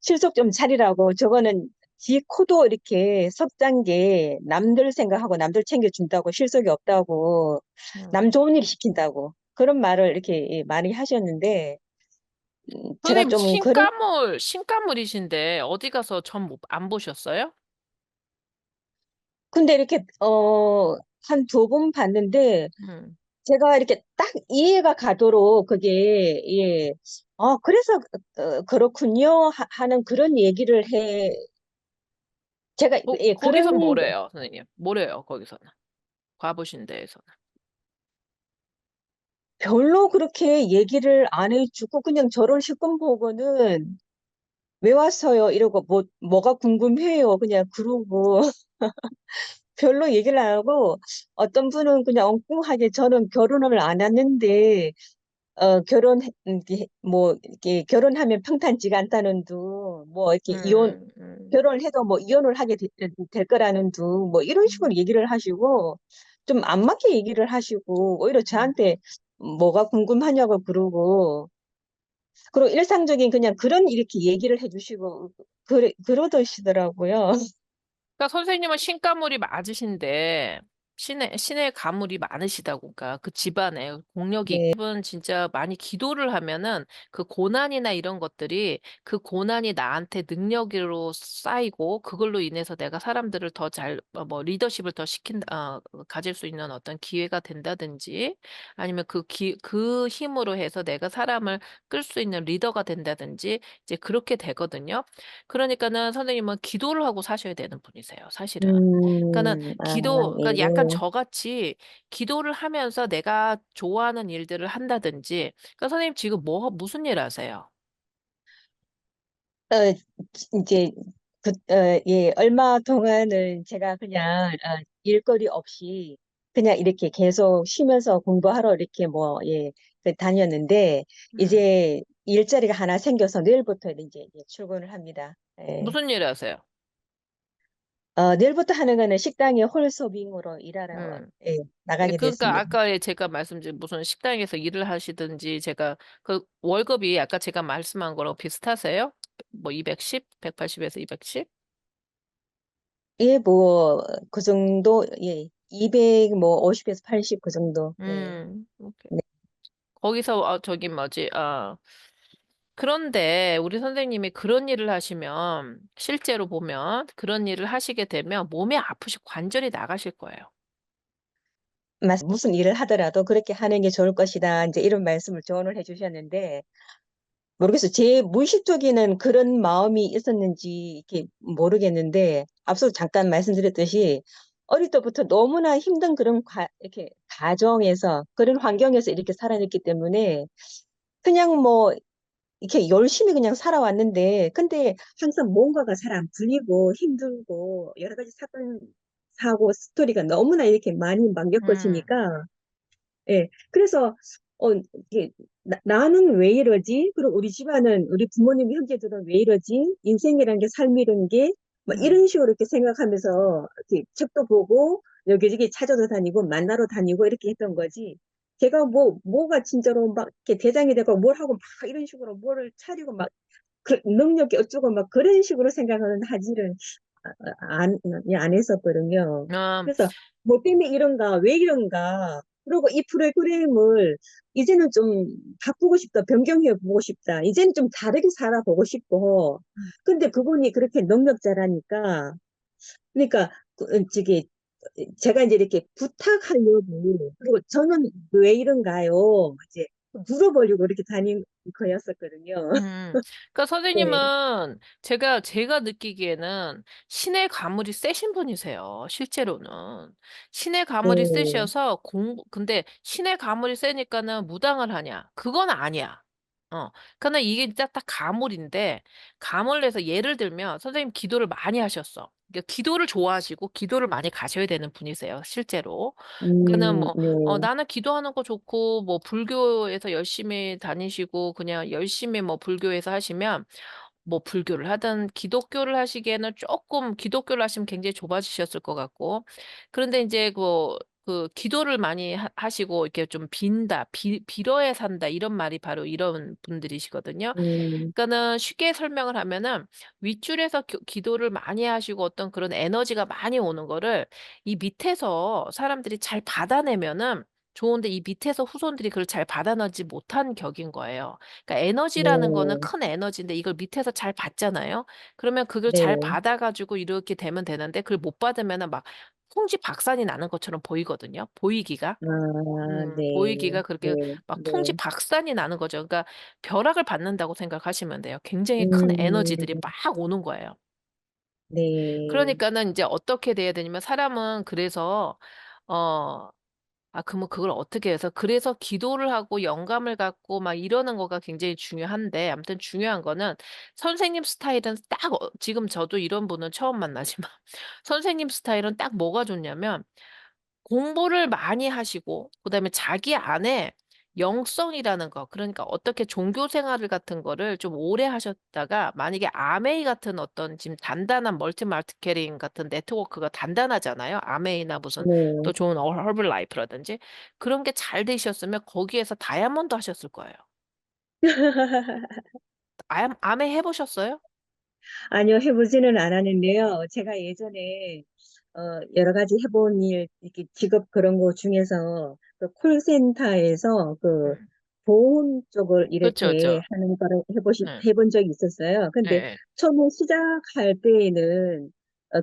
실속 좀 차리라고 저거는 지 코도 이렇게 석잔게 남들 생각하고 남들 챙겨준다고 실속이 없다고 음. 남 좋은 일 시킨다고 그런 말을 이렇게 많이 하셨는데 제가 선생님, 좀 그런 신가물이신데, 어디 가서 안 보셨어요? 근데 이렇게 한 두 번 봤는데 음. 제가 이렇게 딱 이해가 가도록 그게 예 그래서 그렇군요 하는 그런 얘기를 해 제가 예 그런 거기서 뭐래요, 선생님? 뭐래요, 거기서는? 가보신 데에서는. 별로 그렇게 얘기를 안 해주고 그냥 저를 실컷 보고는 왜 왔어요? 이러고 뭐가 궁금해요? 그냥 그러고 별로 얘기를 안 하고 어떤 분은 그냥 엉뚱하게 저는 결혼을 안 했는데 이렇게 뭐 이렇게 결혼하면 평탄지가 않다는 둥, 뭐 이렇게 음. 음. 결혼을 해도 뭐 이혼을 하게 될 거라는 둥, 뭐 이런 식으로 음. 얘기를 하시고 좀 안 맞게 얘기를 하시고 오히려 음. 저한테 뭐가 궁금하냐고 그러고 그리고 일상적인 그냥 그런 이렇게 얘기를 해주시고 그러시더라고요. 그러니까 선생님은 신가물이 맞으신데 신의 가물이 많으시다고. 그러니까 그 집안에 공력이 네. 분 진짜 많이 기도를 하면은 그 고난이나 이런 것들이 그 고난이 나한테 능력으로 쌓이고 그걸로 인해서 내가 사람들을 더 잘 뭐 리더십을 더 가질 수 있는 어떤 기회가 된다든지 아니면 그 힘으로 해서 내가 사람을 끌 수 있는 리더가 된다든지 이제 그렇게 되거든요. 그러니까는 선생님은 기도를 하고 사셔야 되는 분이세요, 사실은. 그러니까는 아, 그러니까 약간 예. 저같이 기도를 하면서 내가 좋아하는 일들을 한다든지. 그러니까 선생님 지금 무슨 일 하세요? 어, 이제, 예, 얼마 동안은 제가 그냥, 일거리 없이 그냥 이렇게 계속 쉬면서 공부하러 이렇게 뭐, 예, 다녔는데, 음. 이제 일자리가 하나 생겨서 내일부터 이제 출근을 합니다. 예. 무슨 일 하세요? 내일부터 하는 거는 식당에 홀서빙으로 일하러, 음. 예, 예, 나가게 그러니까 됐습니다. 아까 제가 말씀드린 무슨 식당에서 일을 하시든지 제가 그 월급이 아까 제가 말씀한 거랑 비슷하세요? 뭐 210, 180에서 210? 예, 뭐, 그 정도, 예, 200, 뭐, 50에서 80 그 정도, 예. 오케이. 네. 거기서 저기 뭐지? 그런데 우리 선생님이 그런 일을 하시면 실제로 보면 그런 일을 하시게 되면 몸이 아프시고 관절이 나가실 거예요. 무슨 일을 하더라도 그렇게 하는 게 좋을 것이다. 이제 이런 말씀을 조언을 해주셨는데, 모르겠어요. 제 무의식적에는 그런 마음이 있었는지 이렇게 모르겠는데, 앞서 잠깐 말씀드렸듯이, 어릴 때부터 너무나 힘든 그런 이렇게 가정에서, 그런 환경에서 이렇게 살아냈기 때문에, 그냥 뭐, 이렇게 열심히 그냥 살아왔는데, 근데 항상 뭔가가 잘 안 풀리고 힘들고, 여러 가지 사건, 사고, 스토리가 너무나 이렇게 많이 막 음. 겪어지니까, 예. 그래서, 이게, 나는 왜 이러지? 그리고 우리 집안은, 우리 부모님, 형제들은 왜 이러지? 인생이란 게, 삶이란 게, 막 음. 이런 식으로 이렇게 생각하면서, 이렇게 책도 보고, 여기저기 찾아도 다니고, 만나러 다니고, 이렇게 했던 거지. 제가 뭐가 진짜로 막, 이렇게 대장이 되고, 뭘 하고, 막 이런 식으로 뭐를 차리고, 막, 능력이 어쩌고, 막 그런 식으로 생각은 하지를 안 했었거든요. 음. 그래서 뭐 때문에 이런가, 왜 이런가. 그리고 이 프로그램을 이제는 좀 바꾸고 싶다, 변경해 보고 싶다. 이제는 좀 다르게 살아보고 싶고. 근데 그분이 그렇게 능력자라니까. 그러니까, 저기, 제가 이제 이렇게 부탁하려고, 그리고 저는 왜 이런가요? 이제 물어보려고 이렇게 다닌 거였었거든요. 음. 그러니까 네. 선생님은 제가 느끼기에는 신의 가물이 세신 분이세요. 실제로는. 신의 가물이 네. 세셔서 근데 신의 가물이 세니까는 무당을 하냐? 그건 아니야. 그러니까 이게 진짜 딱 가물인데 가물 내서 예를 들면 선생님 기도를 많이 하셨어. 그러니까 기도를 좋아하시고 기도를 많이 가셔야 되는 분이세요. 실제로. 그러니까는 뭐 네. 나는 기도하는 거 좋고, 뭐, 불교에서 열심히 다니시고, 그냥 열심히 뭐, 불교에서 하시면, 뭐, 불교를 하든, 기독교를 하시기에는 조금, 기독교를 하시면 굉장히 좁아지셨을 것 같고, 그런데 이제 기도를 많이 하시고, 이렇게 좀 빌어야 산다, 이런 말이 바로 이런 분들이시거든요. 음, 그러니까는 쉽게 설명을 하면은 윗줄에서 기도를 많이 하시고 어떤 그런 에너지가 많이 오는 거를 이 밑에서 사람들이 잘 받아내면은 좋은데 이 밑에서 후손들이 그걸 잘 받아내지 못한 격인 거예요. 그러니까 에너지라는 거는 네. 큰 에너지인데 이걸 밑에서 잘 받잖아요. 그러면 그걸 잘 네. 받아가지고 이렇게 되면 되는데 그걸 못 받으면은 막 풍지박산이 나는 것처럼 보이거든요. 보이기가. 아, 네. 보이기가 네. 그렇게 막 네. 풍지박산이 나는 거죠. 그러니까 벼락을 받는다고 생각하시면 돼요. 굉장히 큰 음, 에너지들이 막 오는 거예요. 네. 그러니까는 이제 어떻게 돼야 되냐면 사람은 그래서 어 그러면 그걸 어떻게 해서 그래서 기도를 하고 영감을 갖고 막 이러는 거가 굉장히 중요한데 아무튼 중요한 거는 선생님 스타일은 딱 지금 저도 이런 분은 처음 만나지만 선생님 스타일은 딱 뭐가 좋냐면 공부를 많이 하시고 그다음에 자기 안에 영성이라는 거 그러니까 어떻게 종교 생활을 같은 거를 좀 오래 하셨다가 만약에 아메이 같은 어떤 지금 단단한 멀티 마케팅 같은 네트워크가 단단하잖아요. 아메이나 무슨 또 네. 좋은 허블라이프라든지 그런 게 잘 되셨으면 거기에서 다이아몬드 하셨을 거예요. 아메이 해 보셨어요? 아니요, 해보지는 않았는데요. 제가 예전에 여러 가지 해본 일, 이렇게 직업 그런 거 중에서 그 콜센터에서 그 음. 보험 쪽을 그쵸, 이렇게 그쵸. 하는 거를 네. 해본 적이 있었어요. 근데 예예. 처음에 시작할 때에는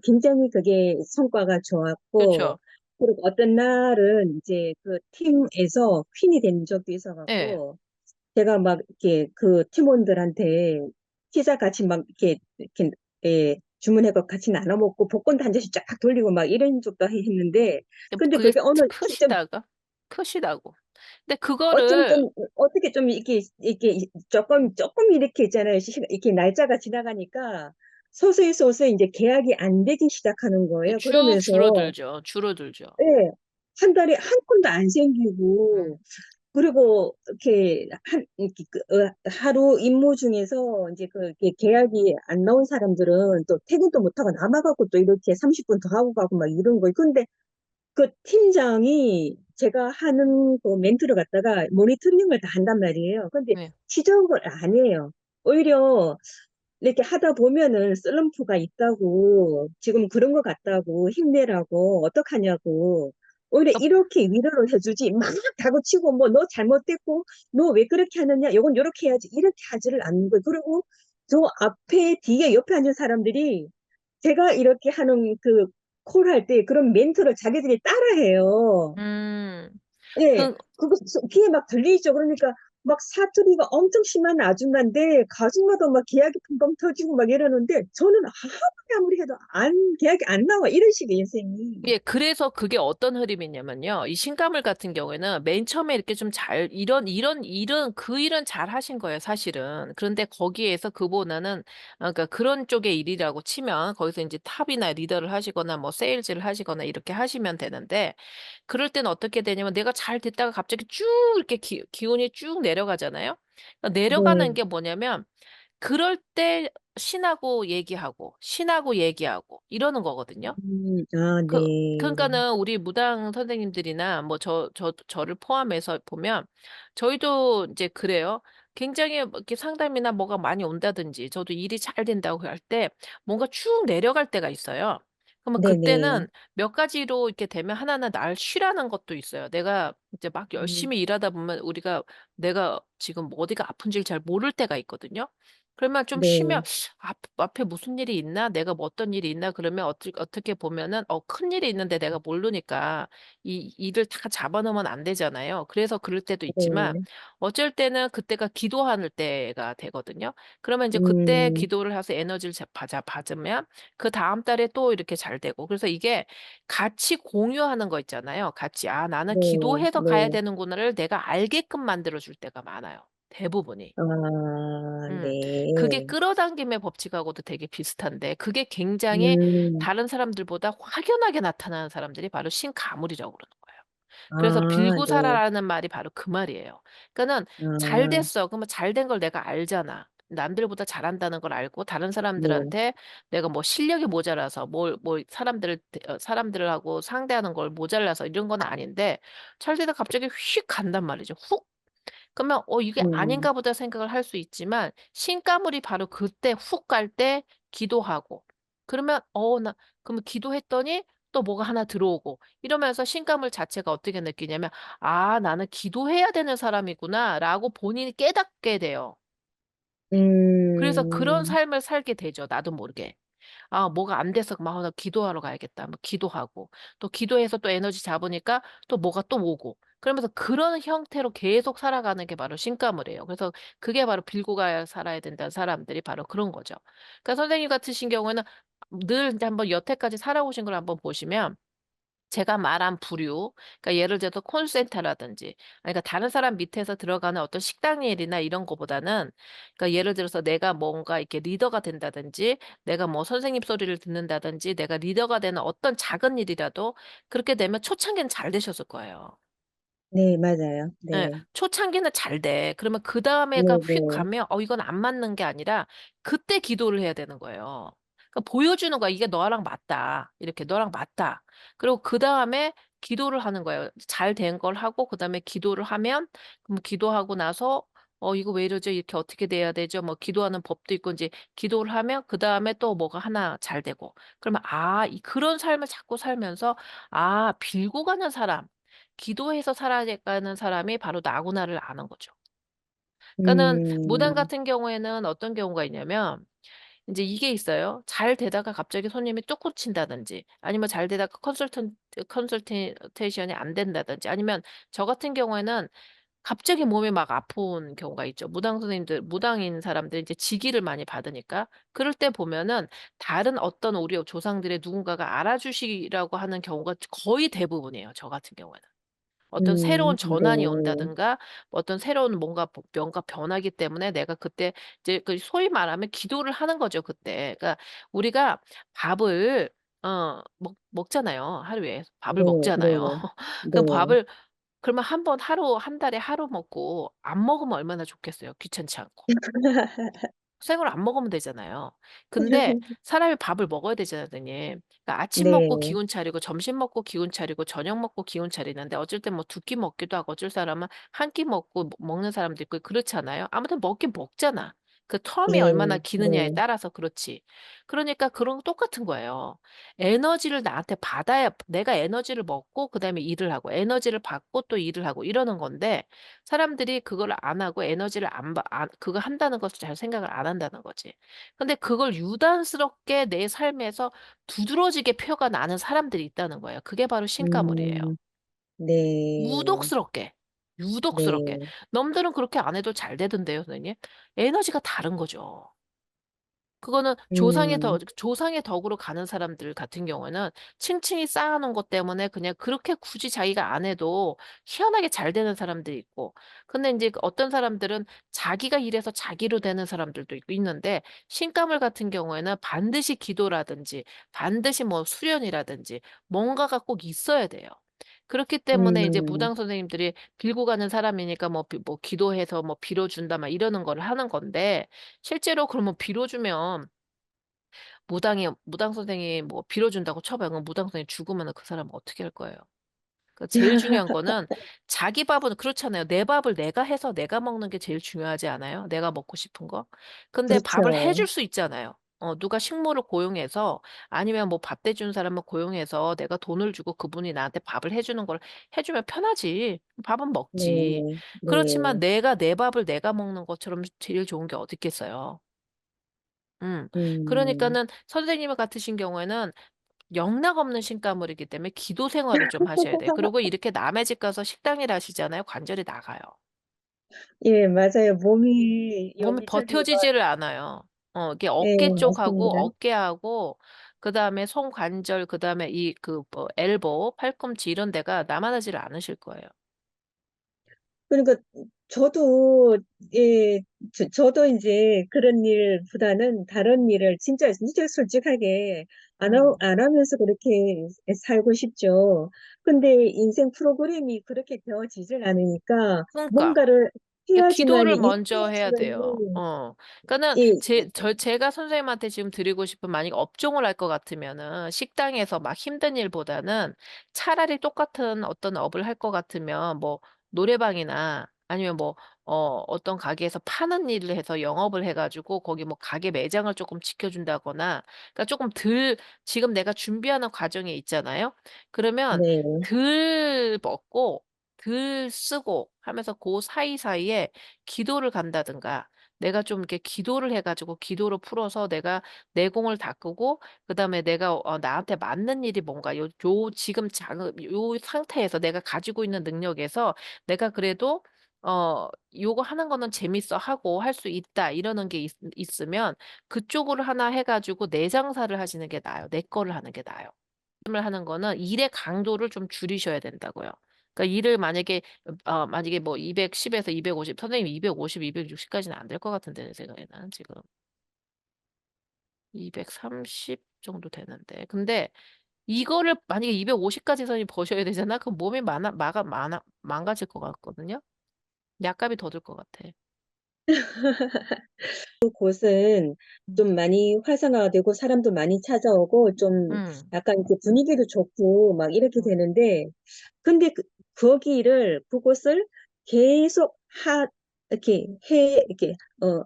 굉장히 그게 성과가 좋았고, 그쵸. 그리고 어떤 날은 이제 그 팀에서 퀸이 된 적도 예. 있어갖고, 제가 막 이렇게 그 팀원들한테 피자 같이 막 이렇게 주문해서 같이 나눠 먹고 복권도 한 잔씩 쫙 돌리고 막 이런 적도 했는데 근데 그게 그게 어느 시점 크시다가 크시다고. 근데 어쩜 그거를 좀 어떻게 좀 이렇게 조금 이렇게 있잖아요. 이렇게 날짜가 지나가니까 서서히 이제 계약이 안 되기 시작하는 거예요. 쭉 그러면서 줄어들죠. 줄어들죠. 예, 한 달에 한 건도 안 음. 생기고 그리고 이렇게 하루 임무 중에서 이제 그 이렇게 계약이 안 나온 사람들은 또 퇴근도 못 하고 남아갖고 또 이렇게 30분 더 하고 가고 막 이런 거. 근데 그 팀장이 제가 하는 그 멘트를 갖다가 모니터링을 다 한단 말이에요. 근데 네. 지적을 안 해요. 오히려 이렇게 하다 보면은 슬럼프가 있다고, 지금 그런 것 같다고, 힘내라고, 어떡하냐고. 오히려 그 이렇게 위로를 해주지, 막 다그치고, 뭐, 너 잘못됐고, 너 왜 그렇게 하느냐, 요건 요렇게 해야지, 이렇게 하지를 않는 거예요. 그리고 저 앞에, 뒤에, 옆에 앉은 사람들이 제가 이렇게 하는 그 콜 할 때 그런 멘트를 자기들이 따라해요. 음. 예, 그 그거 귀에 막 들리죠. 그러니까 막 사투리가 엄청 심한 아줌마인데 가족마다 막 계약이 펑펑 터지고 막 이러는데 저는 아무리 해도 계약이 안 나와. 이런 식의 인생이. 예, 그래서 그게 어떤 흐름이냐면요. 이 신가물 같은 경우에는 맨 처음에 이렇게 좀 이런 일은, 그 일은 잘 하신 거예요, 사실은. 그런데 거기에서 그보다는, 그러니까 그런 쪽의 일이라고 치면, 거기서 이제 탑이나 리더를 하시거나, 뭐, 세일즈를 하시거나, 이렇게 하시면 되는데, 그럴 때는 어떻게 되냐면, 내가 잘 됐다가 갑자기 쭉 이렇게 기운이 쭉 내려가잖아요. 그러니까 내려가는 네. 게 뭐냐면, 그럴 때 신하고 얘기하고, 이러는 거거든요. 아, 그, 네. 그러니까는 우리 무당 선생님들이나 뭐 저를 포함해서 보면 저희도 이제 그래요. 굉장히 뭐 이렇게 상담이나 뭐가 많이 온다든지 저도 일이 잘 된다고 할 때 뭔가 쭉 내려갈 때가 있어요. 그러면 네네. 그때는 몇 가지로 이렇게 되면 하나는 날 쉬라는 것도 있어요. 내가 이제 막 음, 열심히 일하다 보면 내가 지금 어디가 아픈지를 잘 모를 때가 있거든요. 그러면 좀 쉬면 네. 앞에 무슨 일이 있나? 내가 뭐 어떤 일이 있나? 그러면 어떻게 보면은, 큰 일이 있는데 내가 모르니까 이 일을 다 잡아놓으면 안 되잖아요. 그래서 그럴 때도 있지만, 네. 어쩔 때는 그때가 기도할 때가 되거든요. 그러면 이제 그때 음, 기도를 해서 에너지를 받으면, 그 다음 달에 또 이렇게 잘 되고. 그래서 이게 같이 공유하는 거 있잖아요. 같이, 나는 네. 기도해서 가야 네. 되는구나를 내가 알게끔 만들어줄 때가 많아요. 대부분이. 아, 음, 그게 네. 끌어당김의 법칙하고도 되게 비슷한데, 그게 굉장히 음, 다른 사람들보다 확연하게 나타나는 사람들이 바로 신가물이라고 그러는 거예요. 그래서 아, 빌고 네. 살아라는 말이 바로 그 말이에요. 그러니까 잘 아, 됐어. 그러면 잘 된 걸 내가 알잖아. 남들보다 잘한다는 걸 알고 다른 네. 사람들한테 내가 뭐 실력이 모자라서 사람들하고 상대하는 걸 모자라서 이런 건 아닌데 잘 되다 갑자기 휙 간단 말이죠. 훅 그러면 이게 음, 아닌가 보다 생각을 할 수 있지만 신가물이 바로 그때 훅 갈 때 기도하고 그러면 그러면 기도했더니 또 뭐가 하나 들어오고 이러면서 신가물 자체가 어떻게 느끼냐면 나는 기도해야 되는 사람이구나라고 본인이 깨닫게 돼요. 그래서 그런 음, 삶을 살게 되죠. 나도 모르게. 뭐가 안 돼서 막 나 기도하러 가야겠다. 뭐 기도하고 또 기도해서 또 에너지 잡으니까 또 뭐가 또 오고 그러면서 그런 형태로 계속 살아가는 게 바로 신가물이에요. 그래서 그게 바로 빌고 가야 살아야 된다는 사람들이 바로 그런 거죠. 그러니까 선생님 같으신 경우에는 늘 이제 한번 여태까지 살아오신 걸 한번 보시면 제가 말한 부류, 그러니까 예를 들어서 콜센터라든지, 그러니까 다른 사람 밑에서 들어가는 어떤 식당 일이나 이런 거보다는, 그러니까 예를 들어서 내가 뭔가 이렇게 리더가 된다든지, 내가 뭐 선생님 소리를 듣는다든지, 내가 리더가 되는 어떤 작은 일이라도 그렇게 되면 초창기는 잘 되셨을 거예요. 네, 맞아요. 예. 네. 초창기는 잘 돼. 그러면 그다음에가 네, 휙 네. 가면 이건 안 맞는 게 아니라 그때 기도를 해야 되는 거예요. 그러니까 보여주는 거야. "이게 너랑 맞다." 이렇게 "너랑 맞다." 그리고 그다음에 기도를 하는 거예요. 잘 된 걸 하고 그다음에 기도를 하면, 그럼 기도하고 나서 이거 왜 이러죠? 이렇게 어떻게 돼야 되죠?" 뭐 기도하는 법도 있고 인제 기도를 하면 그다음에 또 뭐가 하나 잘 되고. 그러면 그런 삶을 자꾸 살면서 빌고 가는 사람, 기도해서 살아가는 사람이 바로 나구나를 아는 거죠. 그러니까는 무당 음, 같은 경우에는 어떤 경우가 있냐면 인제 이게 있어요. 잘 되다가 갑자기 손님이 뚝 끊친다든지, 아니면 잘 되다가 컨설테이션이 안 된다든지, 아니면 저 같은 경우에는 갑자기 몸이 막 아픈 경우가 있죠. 무당인 사람들이 이제 직위를 많이 받으니까. 그럴 때 보면은 다른 어떤 우리 조상들의 누군가가 알아주시라고 하는 경우가 거의 대부분이에요, 저 같은 경우에는. 어떤 새로운 전환이 네. 온다든가, 어떤 새로운 뭔가 변화기 때문에 내가 그때 이제 그 소위 말하면 기도를 하는 거죠, 그때. 그러니까 우리가 밥을 먹잖아요. 하루에 밥을 네, 먹잖아요. 네, 그 네. 밥을 그러면 한 달에 하루 먹고 안 먹으면 얼마나 좋겠어요, 귀찮지 않고. 생으로 안 먹으면 되잖아요. 근데 사람이 밥을 먹어야 되잖아요, 선생님. 그러니까 아침 먹고 네, 기운 차리고 점심 먹고 기운 차리고 저녁 먹고 기운 차리는데, 어쩔 땐 뭐 두 끼 먹기도 하고 어쩔 사람은 한 끼 먹고 먹는 사람도 있고 그렇잖아요. 아무튼 먹긴 먹잖아. 그 텀이 네, 얼마나 기느냐에 네. 따라서 그렇지. 그러니까 그런 거 똑같은 거예요. 에너지를 나한테 받아야 내가 에너지를 먹고 그다음에 일을 하고 에너지를 받고 또 일을 하고 이러는 건데, 사람들이 그걸 안 하고 에너지를 그거 한다는 것을 잘 생각을 안 한다는 거지. 근데 그걸 유단스럽게 내 삶에서 두드러지게 표가 나는 사람들이 있다는 거예요. 그게 바로 신가물이에요. 음, 네, 유독스럽게, 유독스럽게. 네. 남들은 그렇게 안 해도 잘 되던데요, 선생님. 에너지가 다른 거죠. 그거는 음, 조상의 덕으로 가는 사람들 같은 경우에는 층층이 쌓아 놓은 것 때문에 그냥 그렇게 굳이 자기가 안 해도 희한하게 잘 되는 사람들이 있고, 근데 인제 어떤 사람들은 자기가 일해서 자기로 되는 사람들도 있는데, 신가물 같은 경우에는 반드시 기도라든지 반드시 뭐 수련이라든지 뭔가가 꼭 있어야 돼요. 그렇기 때문에 이제 음, 무당 선생님들이 빌고 가는 사람이니까 뭐 기도해서 뭐 빌어 준다 막 이러는 거를 하는 건데, 실제로 그러면 빌어 주면 무당 선생이 뭐 빌어 준다고 쳐 봐요. 그럼 무당 선생이 죽으면은 그 사람은 어떻게 할 거예요? 그 제일 중요한 거는 자기 밥은 그렇잖아요. 내 밥을 내가 해서 내가 먹는 게 제일 중요하지 않아요? 내가 먹고 싶은 거. 근데 밥을 해줄 그렇죠. 수 있잖아요. 누가 식모를 고용해서, 아니면 뭐 밥 대주는 사람을 고용해서 내가 돈을 주고 그분이 나한테 밥을 해 주는 걸 해 주면 편하지. 밥은 먹지. 네, 그렇지만 네. 내가 내 밥을 내가 먹는 것처럼 제일 좋은 게 어디 있겠어요. 음. 음. 그러니까는 선생님 같으신 경우에는 영락없는 신가물이기 때문에 기도 생활을 좀 하셔야 돼요. 그리고 이렇게 남의 집 가서 식당 일 하시잖아요. 관절이 나가요. 예, 맞아요. 몸이 몸이 여기저기가, 버텨지지를 않아요. 이게 예, 어깨 쪽하고 맞습니다. 어깨하고 그다음에 손 관절, 그다음에 이 뭐 엘보, 팔꿈치 이런 데가 남아나지를 않으실 거예요. 그러니까 저도, 예, 저도 이제 그런 일보다는 다른 일을 진짜 솔직하게 음. 안 하면서 그렇게 살고 싶죠. 근데 인생 프로그램이 그렇게 되어지질 않으니까 그러니까. 뭔가를 해야지만 기도를 먼저 해야 돼요. 이끌어지는, 그러니까는 이, 제가 선생님한테 지금 드리고 싶은, 만약에 업종을 할 것 같으면은 식당에서 막 힘든 일보다는 차라리 똑같은 어떤 업을 할 것 같으면 뭐 노래방이나 아니면 뭐 어떤 가게에서 파는 일을 해서 영업을 해 가지고 거기 뭐 가게 매장을 쪼끔 지켜준다거나, 그러니까 쪼끔 지금 내가 준비하는 과정에 있잖아요. 그러면 네. 덜 먹고 덜 쓰고 하면서 고 사이사이에 기도를 간다든가, 내가 좀 이렇게 기도를 해 가지고 기도로 풀어서 내가 내공을 닦고, 그다음에 내가 나한테 맞는 일이 뭔가 지금 요 상태에서 내가 가지고 있는 능력에서 내가 그래도 '요거 하는 거는 재밌어 하고 할 수 있다.' 이러는 게 있으면 그쪽으로 하나 해 가지고 내 장사를 하시는 게 나아요. 내 거를 하는 게 나아요. 말씀을 하는 거는 일의 강도를 좀 줄이셔야 된다고요. 그러니까 일을 만약에 뭐 210에서 250, 선생님 250, 260까지는 안 될 것 같은데 내 생각에는 지금 230 정도 되는데. 근데 이거를 만약에 250까지 선생님 버셔야 되잖아. 그럼 몸이 망가질 것 같거든요. 약값이 더 들 것 같아. 곳은 음. 좀 많이 활성화되고 사람도 많이 찾아오고 좀 음. 약간 이렇게 분위기도 좋고 막 이렇게 음. 되는데 근데 그곳을 계속 이렇게 이렇게 어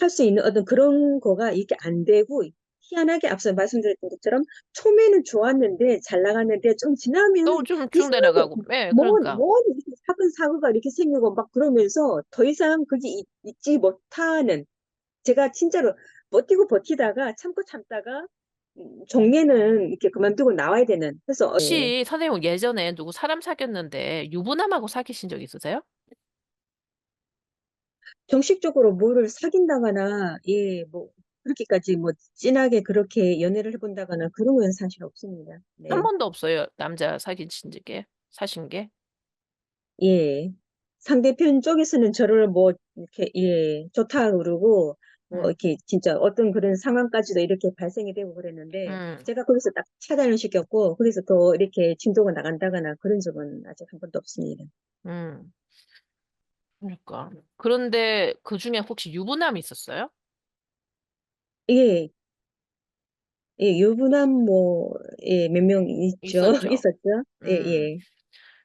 할 수 있는 어떤 그런 거가 이게 안 되고 희한하게 앞서 말씀드렸던 것처럼 처음에는 좋았는데 잘 나갔는데 좀 지나면 또 좀 이상하게 내려가고. 예, 그러니까. 이렇게 사고가 이렇게 생기고 막 그러면서 더 이상 그게 있지 못하는 제가 진짜로 버티고 버티다가 참고 참다가 정리는 이렇게 그만두고 나와야 되는 그래서 혹시 선생님 예전에 누구 사람 사귀었는데 유부남하고 사귀신 적 있으세요? 정식적으로 뭐를 사귄다거나 뭐 그렇게까지 뭐 진하게 그렇게 연애를 해본다거나 그런 건 사실 없습니다. 한 네. 번도 없어요. 남자 사귀신 적에 사신 게. 예. 상대편 쪽에서는 저를 뭐 이렇게 좋다 그러고 뭐 음. 이렇게 진짜 어떤 그런 상황까지도 이렇게 발생이 되고 그랬는데 음. 제가 거기서 딱 차단을 시켰고 거기서 더 이렇게 진도가 나간다거나 그런 적은 아직 한 번도 없습니다. 음. 그러니까. 그런데 그 중에 혹시 유부남이 있었어요? 예, 유부남 몇 명 있죠. 있었죠. 있었죠. 예, 음. 예.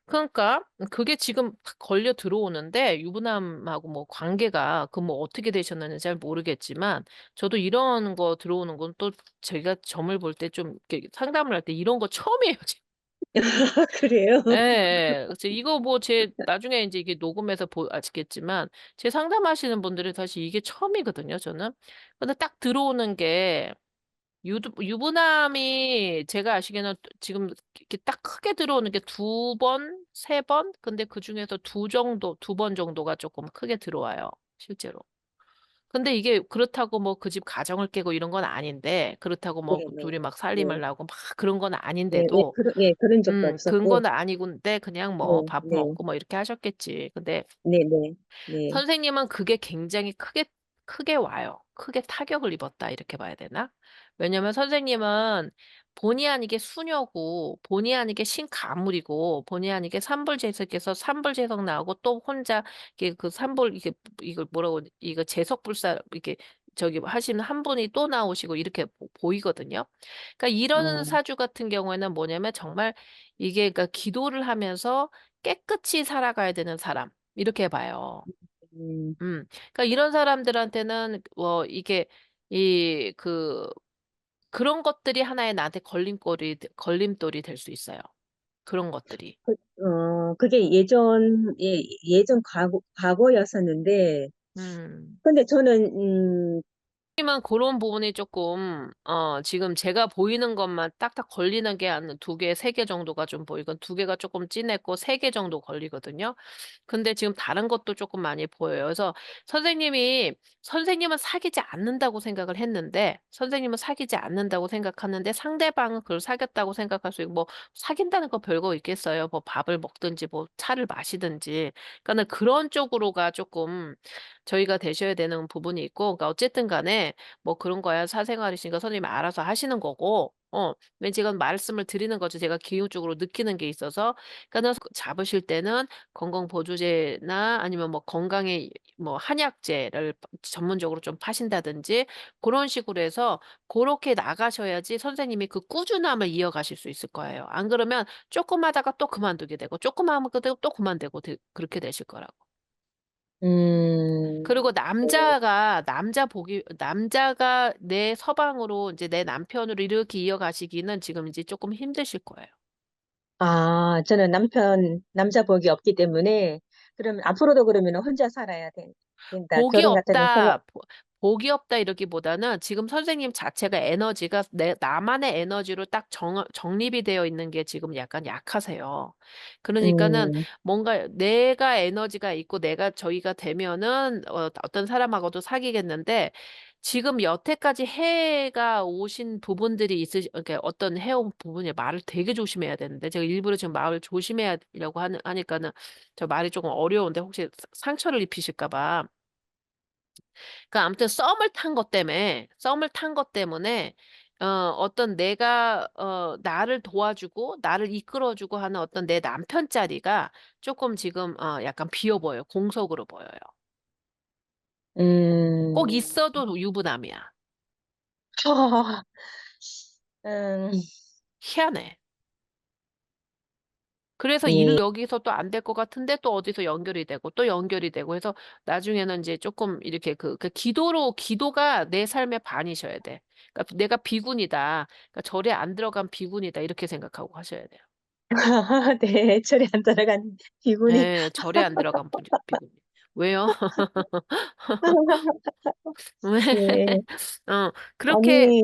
그러니까 그게 지금 팍 걸려 들어오는데 유부남하고 뭐 관계가 그 뭐 어떻게 되셨는지 잘 모르겠지만 저도 이런 거 들어오는 건 또 제가 점을 볼 때 좀 상담을 할 때 이런 거 처음이에요. 그래요? 예, 예. 그래서 이거 뭐 나중에 이제 이게 녹음해서 아시겠지만, 제 상담하시는 분들이 사실 이게 처음이거든요, 저는. 근데 딱 들어오는 게, 유부남이 제가 아시기에는 지금 이렇게 딱 크게 들어오는 게 두 번, 세 번? 근데 그 중에서 두 번 정도가 조금 크게 들어와요, 실제로. 근데 이게 그렇다고 뭐 그 집 가정을 깨고 이런 건 아닌데, 그렇다고 네, 뭐 네, 둘이 막 살림을 네, 하고 막 그런 건 네, 네, 아닌데도, 그런 적도 없었고, 근거는 아니군데 그냥 뭐 네, 밥 네, 먹고 뭐 이렇게 하셨겠지. 근데 네, 네, 네. 선생님은 그게 굉장히 크게 와요. 크게 타격을 입었다 이렇게 봐야 되나? 왜냐면 선생님은 본의 아니게 수녀고 본의 아니게 신가물이고 본의 아니게 삼불재석에서 삼불재석 나오고 또 혼자 이게 그 삼불 이게 이걸 뭐라고 이거 재석불사 이렇게 저기 하시는 한 분이 또 나오시고 이렇게 보이거든요. 그러니까 이런 어, 사주 같은 경우에는 뭐냐면 정말 이게 그러니까 기도를 하면서 깨끗이 살아가야 되는 사람 이렇게 봐요. 음, 그러니까 이런 사람들한테는 이게 그런 것들이 하나의 나한테 걸림돌이 될 수 있어요. 그런 것들이. 그게 예전 과거였었는데, 음. 근데 저는, 하지만 그런 부분이 조금 지금 제가 보이는 것만 딱딱 걸리는 게 한 두 개, 세 개 정도가 좀 보이고 두 개가 조금 진했고 세 개 정도 걸리거든요. 근데 지금 다른 것도 조금 많이 보여요. 그래서 선생님은 사귀지 않는다고 생각을 했는데 선생님은 사귀지 않는다고 생각하는데 상대방은 그걸 사귀었다고 생각할 수 있고 뭐 사귄다는 거 별거 있겠어요. 뭐 밥을 먹든지 뭐 차를 마시든지. 그러니까 그런 쪽으로가 조금 저희가 되셔야 되는 부분이 있고, 그러니까 어쨌든 간에 뭐 그런 거야 사생활이시니까 선생님이 알아서 하시는 거고, 근데 제가 말씀을 드리는 거죠. 제가 기호적으로 느끼는 게 있어서, 그러니까 잡으실 때는 건강보조제나 아니면 뭐 건강에 뭐 한약재를 전문적으로 좀 파신다든지 그런 식으로 해서 그렇게 나가셔야지 선생님이 그 꾸준함을 이어가실 수 있을 거예요. 안 그러면 조금 하다가 또 그만두게 되고 조금 하면 또 그만되고 그렇게 되실 거라고. 그리고 네. 남자가 내 서방으로 이제 내 남편으로 이렇게 이어가시기는 지금 이제 조금 힘드실 거예요. 저는 남자 복이 없기 때문에, 그러면 앞으로도 그러면 혼자 살아야 돼. 된다. 복이 결혼 같은 데 생각, 없다, 복이 없다 이러기보다는 지금 선생님 자체가 에너지가 나만의 에너지로 딱 정립이 되어 있는 게 지금 약간 약하세요. 그러니까는 음, 뭔가 내가 에너지가 있고 내가 저희가 되면은 어떤 사람하고도 사귀겠는데 지금 여태까지 해가 오신 부분들이 그러니까 어떤 해온 부분이 말을 되게 조심해야 되는데 제가 일부러 지금 말을 조심해야려고 하니까는 저 말이 조금 어려운데 혹시 상처를 입히실까 봐. 그러니까 아무튼 썸을 탄 것 때문에 어떤 내가 나를 도와주고 나를 이끌어주고 하는 어떤 내 남편 자리가 조금 지금 약간 비어 보여요. 공석으로 보여요. 꼭 음, 있어도 유부남이야. 음, 희한해. 그래서 일 예. 여기서 또 안 될 것 같은데 또 어디서 연결이 되고 또 연결이 되고 해서 나중에는 이제 조금 이렇게 그 기도가 내 삶의 반이셔야 돼. 그러니까 내가 비군이다. 그러니까 절에 안 들어간 비군이다. 이렇게 생각하고 하셔야 돼요. 네, 철이 안 들어간 비구니. 예, 절에 안 들어간 비군. 왜요? 왜? 예. 어, 그렇게, 아니,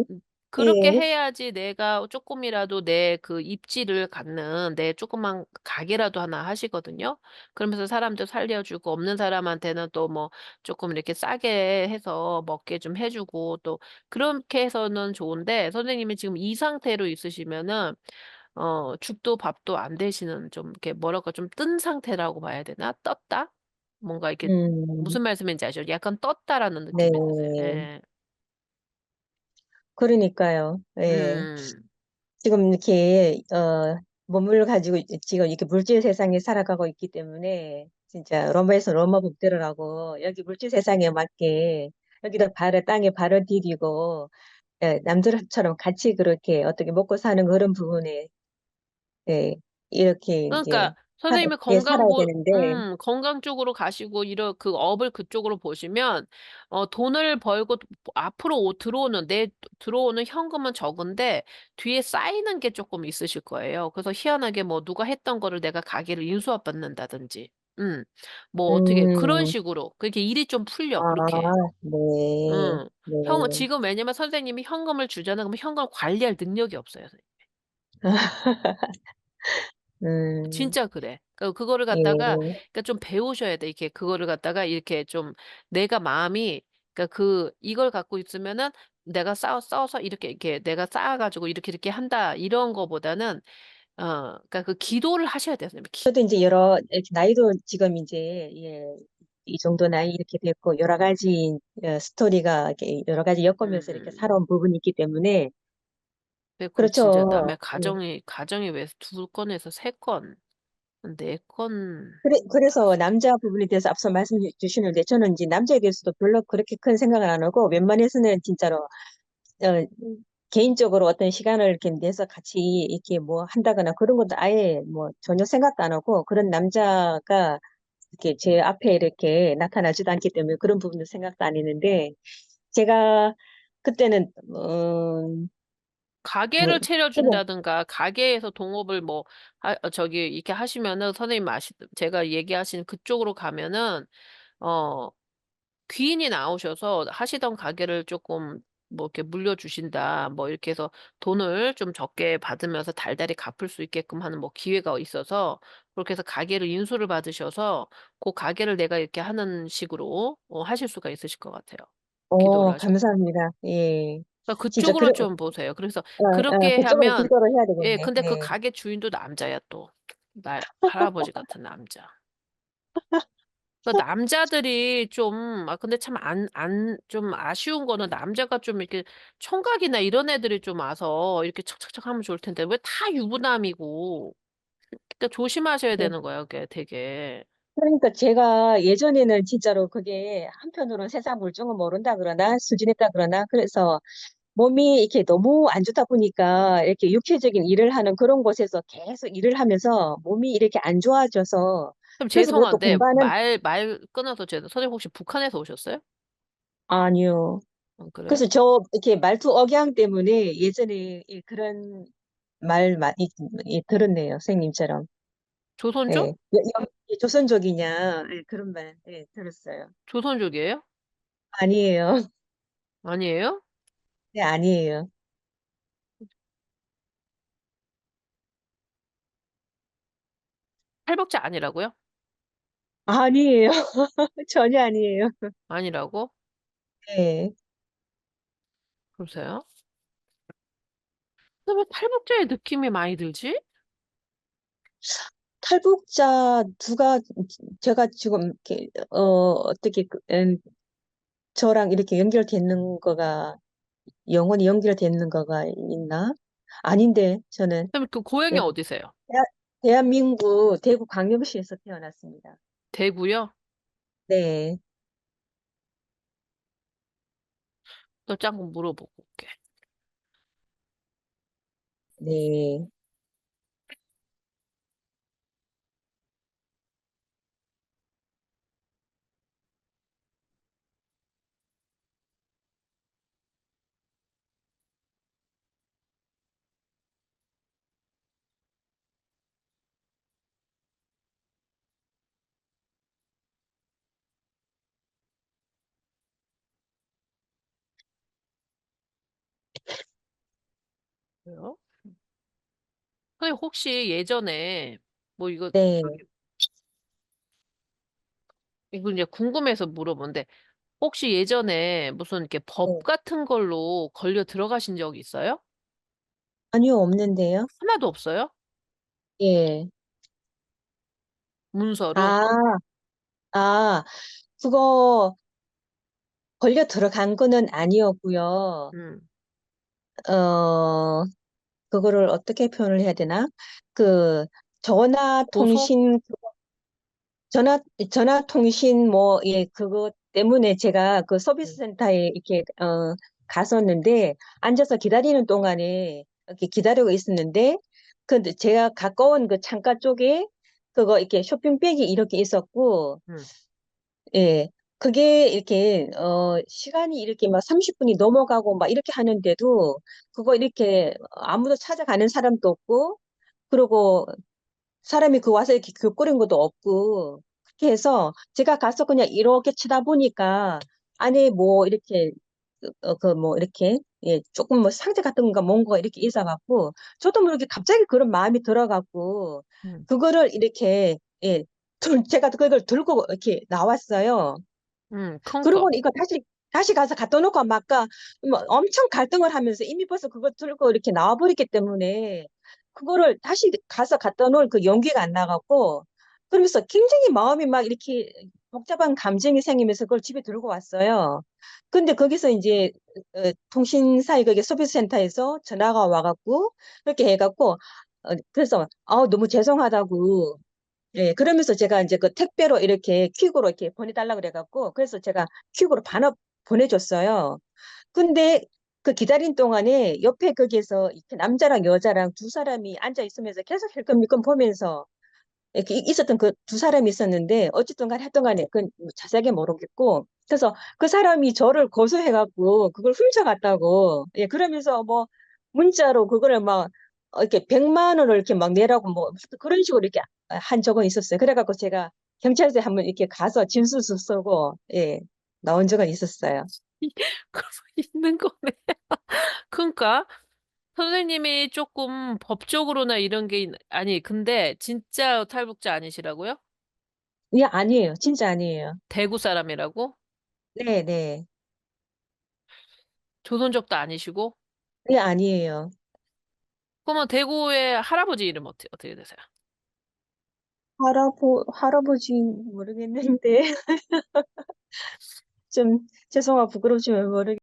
그렇게 예. 해야지 내가 조금이라도 내 그 입지를 갖는 내 조그만 가게라도 하나 하시거든요. 그러면서 사람들 살려주고 없는 사람한테는 또 뭐 조금 이렇게 싸게 해서 먹게 좀 해주고 또 그렇게 해서는 좋은데 선생님이 지금 이 상태로 있으시면은 죽도 밥도 안 되시는 좀 이렇게 뭐랄까 좀 뜬 상태라고 봐야 되나? 떴다? 뭔가 이렇게 음, 무슨 말씀인지 아시죠? 약간 떴다라는 네. 느낌이 드세요. 예. 그러니까요. 예. 음. 지금 이렇게, 몸을 가지고 지금 이렇게 물질 세상에 살아가고 있기 때문에 진짜 로마에서 로마 법대로라고 여기 물질 세상에 맞게 여기다 땅에 발을 디디고 예, 남들처럼 같이 그렇게 어떻게 먹고 사는 그런 부분에 예, 이렇게 이제 그러니까 선생님이 예, 살아야 되는데 건강 쪽으로 가시고 그 업을 그쪽으로 보시면 돈을 벌고 앞으로 들어오는 현금은 적은데 뒤에 쌓이는 게 조금 있으실 거예요. 그래서 희한하게 뭐 누가 했던 거를 내가 가게를 인수합 받는다든지, 음, 뭐 어떻게 그런 음, 식으로 그렇게 일이 좀 아, 풀려 그렇게. 네, 응. 네. 지금 왜냐면 선생님이 현금을 주잖아. 그러면 현금 관리할 능력이 없어요. 음, 진짜 그래. 그거를 예, 갖다가 그러니까 좀 배우셔야 돼. 이렇게 그거를 갖다가 이렇게 좀 내가 마음이 그러니까 이걸 갖고 있으면은 내가 써서 이렇게 내가 쌓아가지고 이렇게 한다 이런 거보다는 그러니까 그 기도를 하셔야 돼요. 선생님. 저도 이제 이렇게 나이도 지금 이제 예, 이 정도 나이 이렇게 됐고 여러 가지 스토리가 이렇게 여러 가지 엮으면서 이렇게 음. 살아온 부분이 있기 때문에 근데 그 진짜 그렇죠. 남의 가정이 왜 두 건에서 세 건, 네 건. 그래서 남자 부분에 대해서 앞서 말씀해 주시는데 저는 이제 남자에 대해서도 별로 그렇게 큰 생각을 안 하고 웬만해서는 진짜로 어, 개인적으로 어떤 시간을 이렇게 내서 같이 이렇게 뭐 한다거나 그런 것도 아예 뭐 전혀 생각도 안 하고 그런 남자가 이렇게 제 앞에 이렇게 나타나지도 않기 때문에 그런 부분도 생각도 안 했는데 제가 그때는 뭐 가게를 그냥 차려준다든가 가게에서 동업을 뭐 저기 이렇게 하시면은 선생님 제가 얘기하신 그쪽으로 가면은 어 귀인이 나오셔서 하시던 가게를 조금 뭐 이렇게 물려주신다 뭐 이렇게 해서 돈을 좀 적게 받으면서 달달이 갚을 수 있게끔 하는 뭐 기회가 있어서 그렇게 해서 가게를 인수를 받으셔서 그 가게를 내가 이렇게 하는 식으로 하실 수가 있으실 것 같아요. 기도를 하셔서. 감사합니다. 예. 그러니까 진짜 그쪽으로 좀 보세요. 그래서 그렇게 그쪽으로 하면 기도를 해야 예, 되겠네. 근데 그 네. 가게 주인도 남자야 또. 할아버지 같은 남자. 그 남자들이 좀, 근데 참 좀 아쉬운 거는 남자가 좀 이렇게 총각이나 이런 애들이 좀 와서 이렇게 척척척 하면 좋을 텐데 왜 다 유부남이고. 그러니까 조심하셔야 네. 되는 거예요, 그게 되게. 그러니까 제가 예전에는 진짜로 그게 한편으로는 세상 물정을 모른다 그러나 수진했다 그러나 그래서 몸이 이렇게 너무 안 좋다 보니까 이렇게 육체적인 일을 하는 그런 곳에서 계속 일을 하면서 몸이 이렇게 안 좋아져서 좀 그래서 그것도 죄송한데 공부하는 말 끊어서 선생님 혹시 북한에서 오셨어요? 아니요. 그래요? 그래서 저 이렇게 말투 억양 때문에 예전에 그런 말 많이 들었네요, 선생님처럼. 조선족? 예. 조선족이냐, 예, 그런 말, 예, 들었어요. 조선족이에요? 아니에요. 아니에요? 네, 아니에요. 탈북자 아니라고요? 아니에요. 전혀 아니에요. 아니라고? 네. 그러세요? 근데 왜 탈북자의 느낌이 많이 들지? 탈북자 누가, 제가 지금 이렇게, 어떻게, 저랑 이렇게 연결되는 거가, 영원히 연결되는 거가 있나? 아닌데, 저는, 그럼 그 고향이 네, 어디세요? 대한민국 대구 광명시에서 태어났습니다. 대구요? 네, 또 짱구 물어보고 올게. 네, 왜요? 선생님 혹시 예전에 뭐 이거 네, 저기 이거 이제 궁금해서 물어보는데 혹시 예전에 무슨 이렇게 법 네. 같은 걸로 걸려 들어가신 적 있어요? 아니요, 없는데요? 하나도 없어요? 예. 문서로? 아, 아, 그거 걸려 들어간 거는 아니었고요. 음. 어, 그거를 어떻게 표현을 해야 되나? 그, 전화 고소? 통신, 전화 통신 뭐, 예, 그거 때문에 제가 그 서비스 음. 센터에 이렇게, 갔었는데, 앉아서 기다리는 동안에 이렇게 기다리고 있었는데, 근데 제가 가까운 그 창가 쪽에 그거 이렇게 쇼핑백이 이렇게 있었고, 음. 예. 그게 이렇게, 시간이 이렇게 막 30분이 넘어가고 막 이렇게 하는데도, 그거 이렇게 아무도 찾아가는 사람도 없고, 그리고 사람이 그 와서 이렇게 교거린 것도 없고, 그렇게 해서 제가 가서 그냥 이렇게 쳐다보니까 안에 뭐 이렇게, 그 뭐 이렇게, 예, 조금 뭐 상자 같은 거 뭔가 이렇게 있어갖고, 저도 모르게 갑자기 그런 마음이 들어갖고, 음. 그거를 이렇게, 예, 제가 그걸 들고 이렇게 나왔어요. 큰 거. 그러고 이거 다시 가서 갖다 놓고 막가 뭐 엄청 갈등을 하면서 이미 벌써 그거 들고 이렇게 나와버렸기 때문에 그거를 다시 가서 갖다 놓을 그 용기가 안 나갔고 그러면서 굉장히 마음이 막 이렇게 복잡한 감정이 생기면서 그걸 집에 들고 왔어요. 근데 거기서 이제 통신사의 그게 서비스 센터에서 전화가 와갖고 그렇게 해갖고 그래서 너무 죄송하다고 예, 그러면서 제가 이제 그 택배로 이렇게 퀵으로 이렇게 보내달라 그래갖고, 그래서 제가 퀵으로 반업 보내줬어요. 근데 그 기다린 동안에 옆에 거기에서 이렇게 남자랑 여자랑 두 사람이 앉아 있으면서 계속 힐끔힐끔 보면서 이렇게 있었던 그 두 사람이 있었는데, 어쨌든 간에 했던 간에 그건 뭐 자세하게 모르겠고, 그래서 그 사람이 저를 고소해갖고, 그걸 훔쳐갔다고, 예, 그러면서 뭐, 문자로 그거를 막, 이렇게 100만 원을 이렇게 막 내라고 뭐, 그런 식으로 이렇게 한 적은 있었어요. 그래갖고 제가 경찰서에 한번 이렇게 가서 진술서 쓰고, 예, 나온 적은 있었어요. 그거 있는 거네. 그러니까 선생님이 조금 법적으로나 이런 게 아니 근데 진짜 탈북자 아니시라고요? 예, 아니에요. 진짜 아니에요. 대구 사람이라고? 네, 네. 조선족도 아니시고? 예, 아니에요. 그러면 대구의 할아버지 이름 어떻게 되세요? 할아버지 모르겠는데. 좀 죄송하고 부끄럽지만 모르겠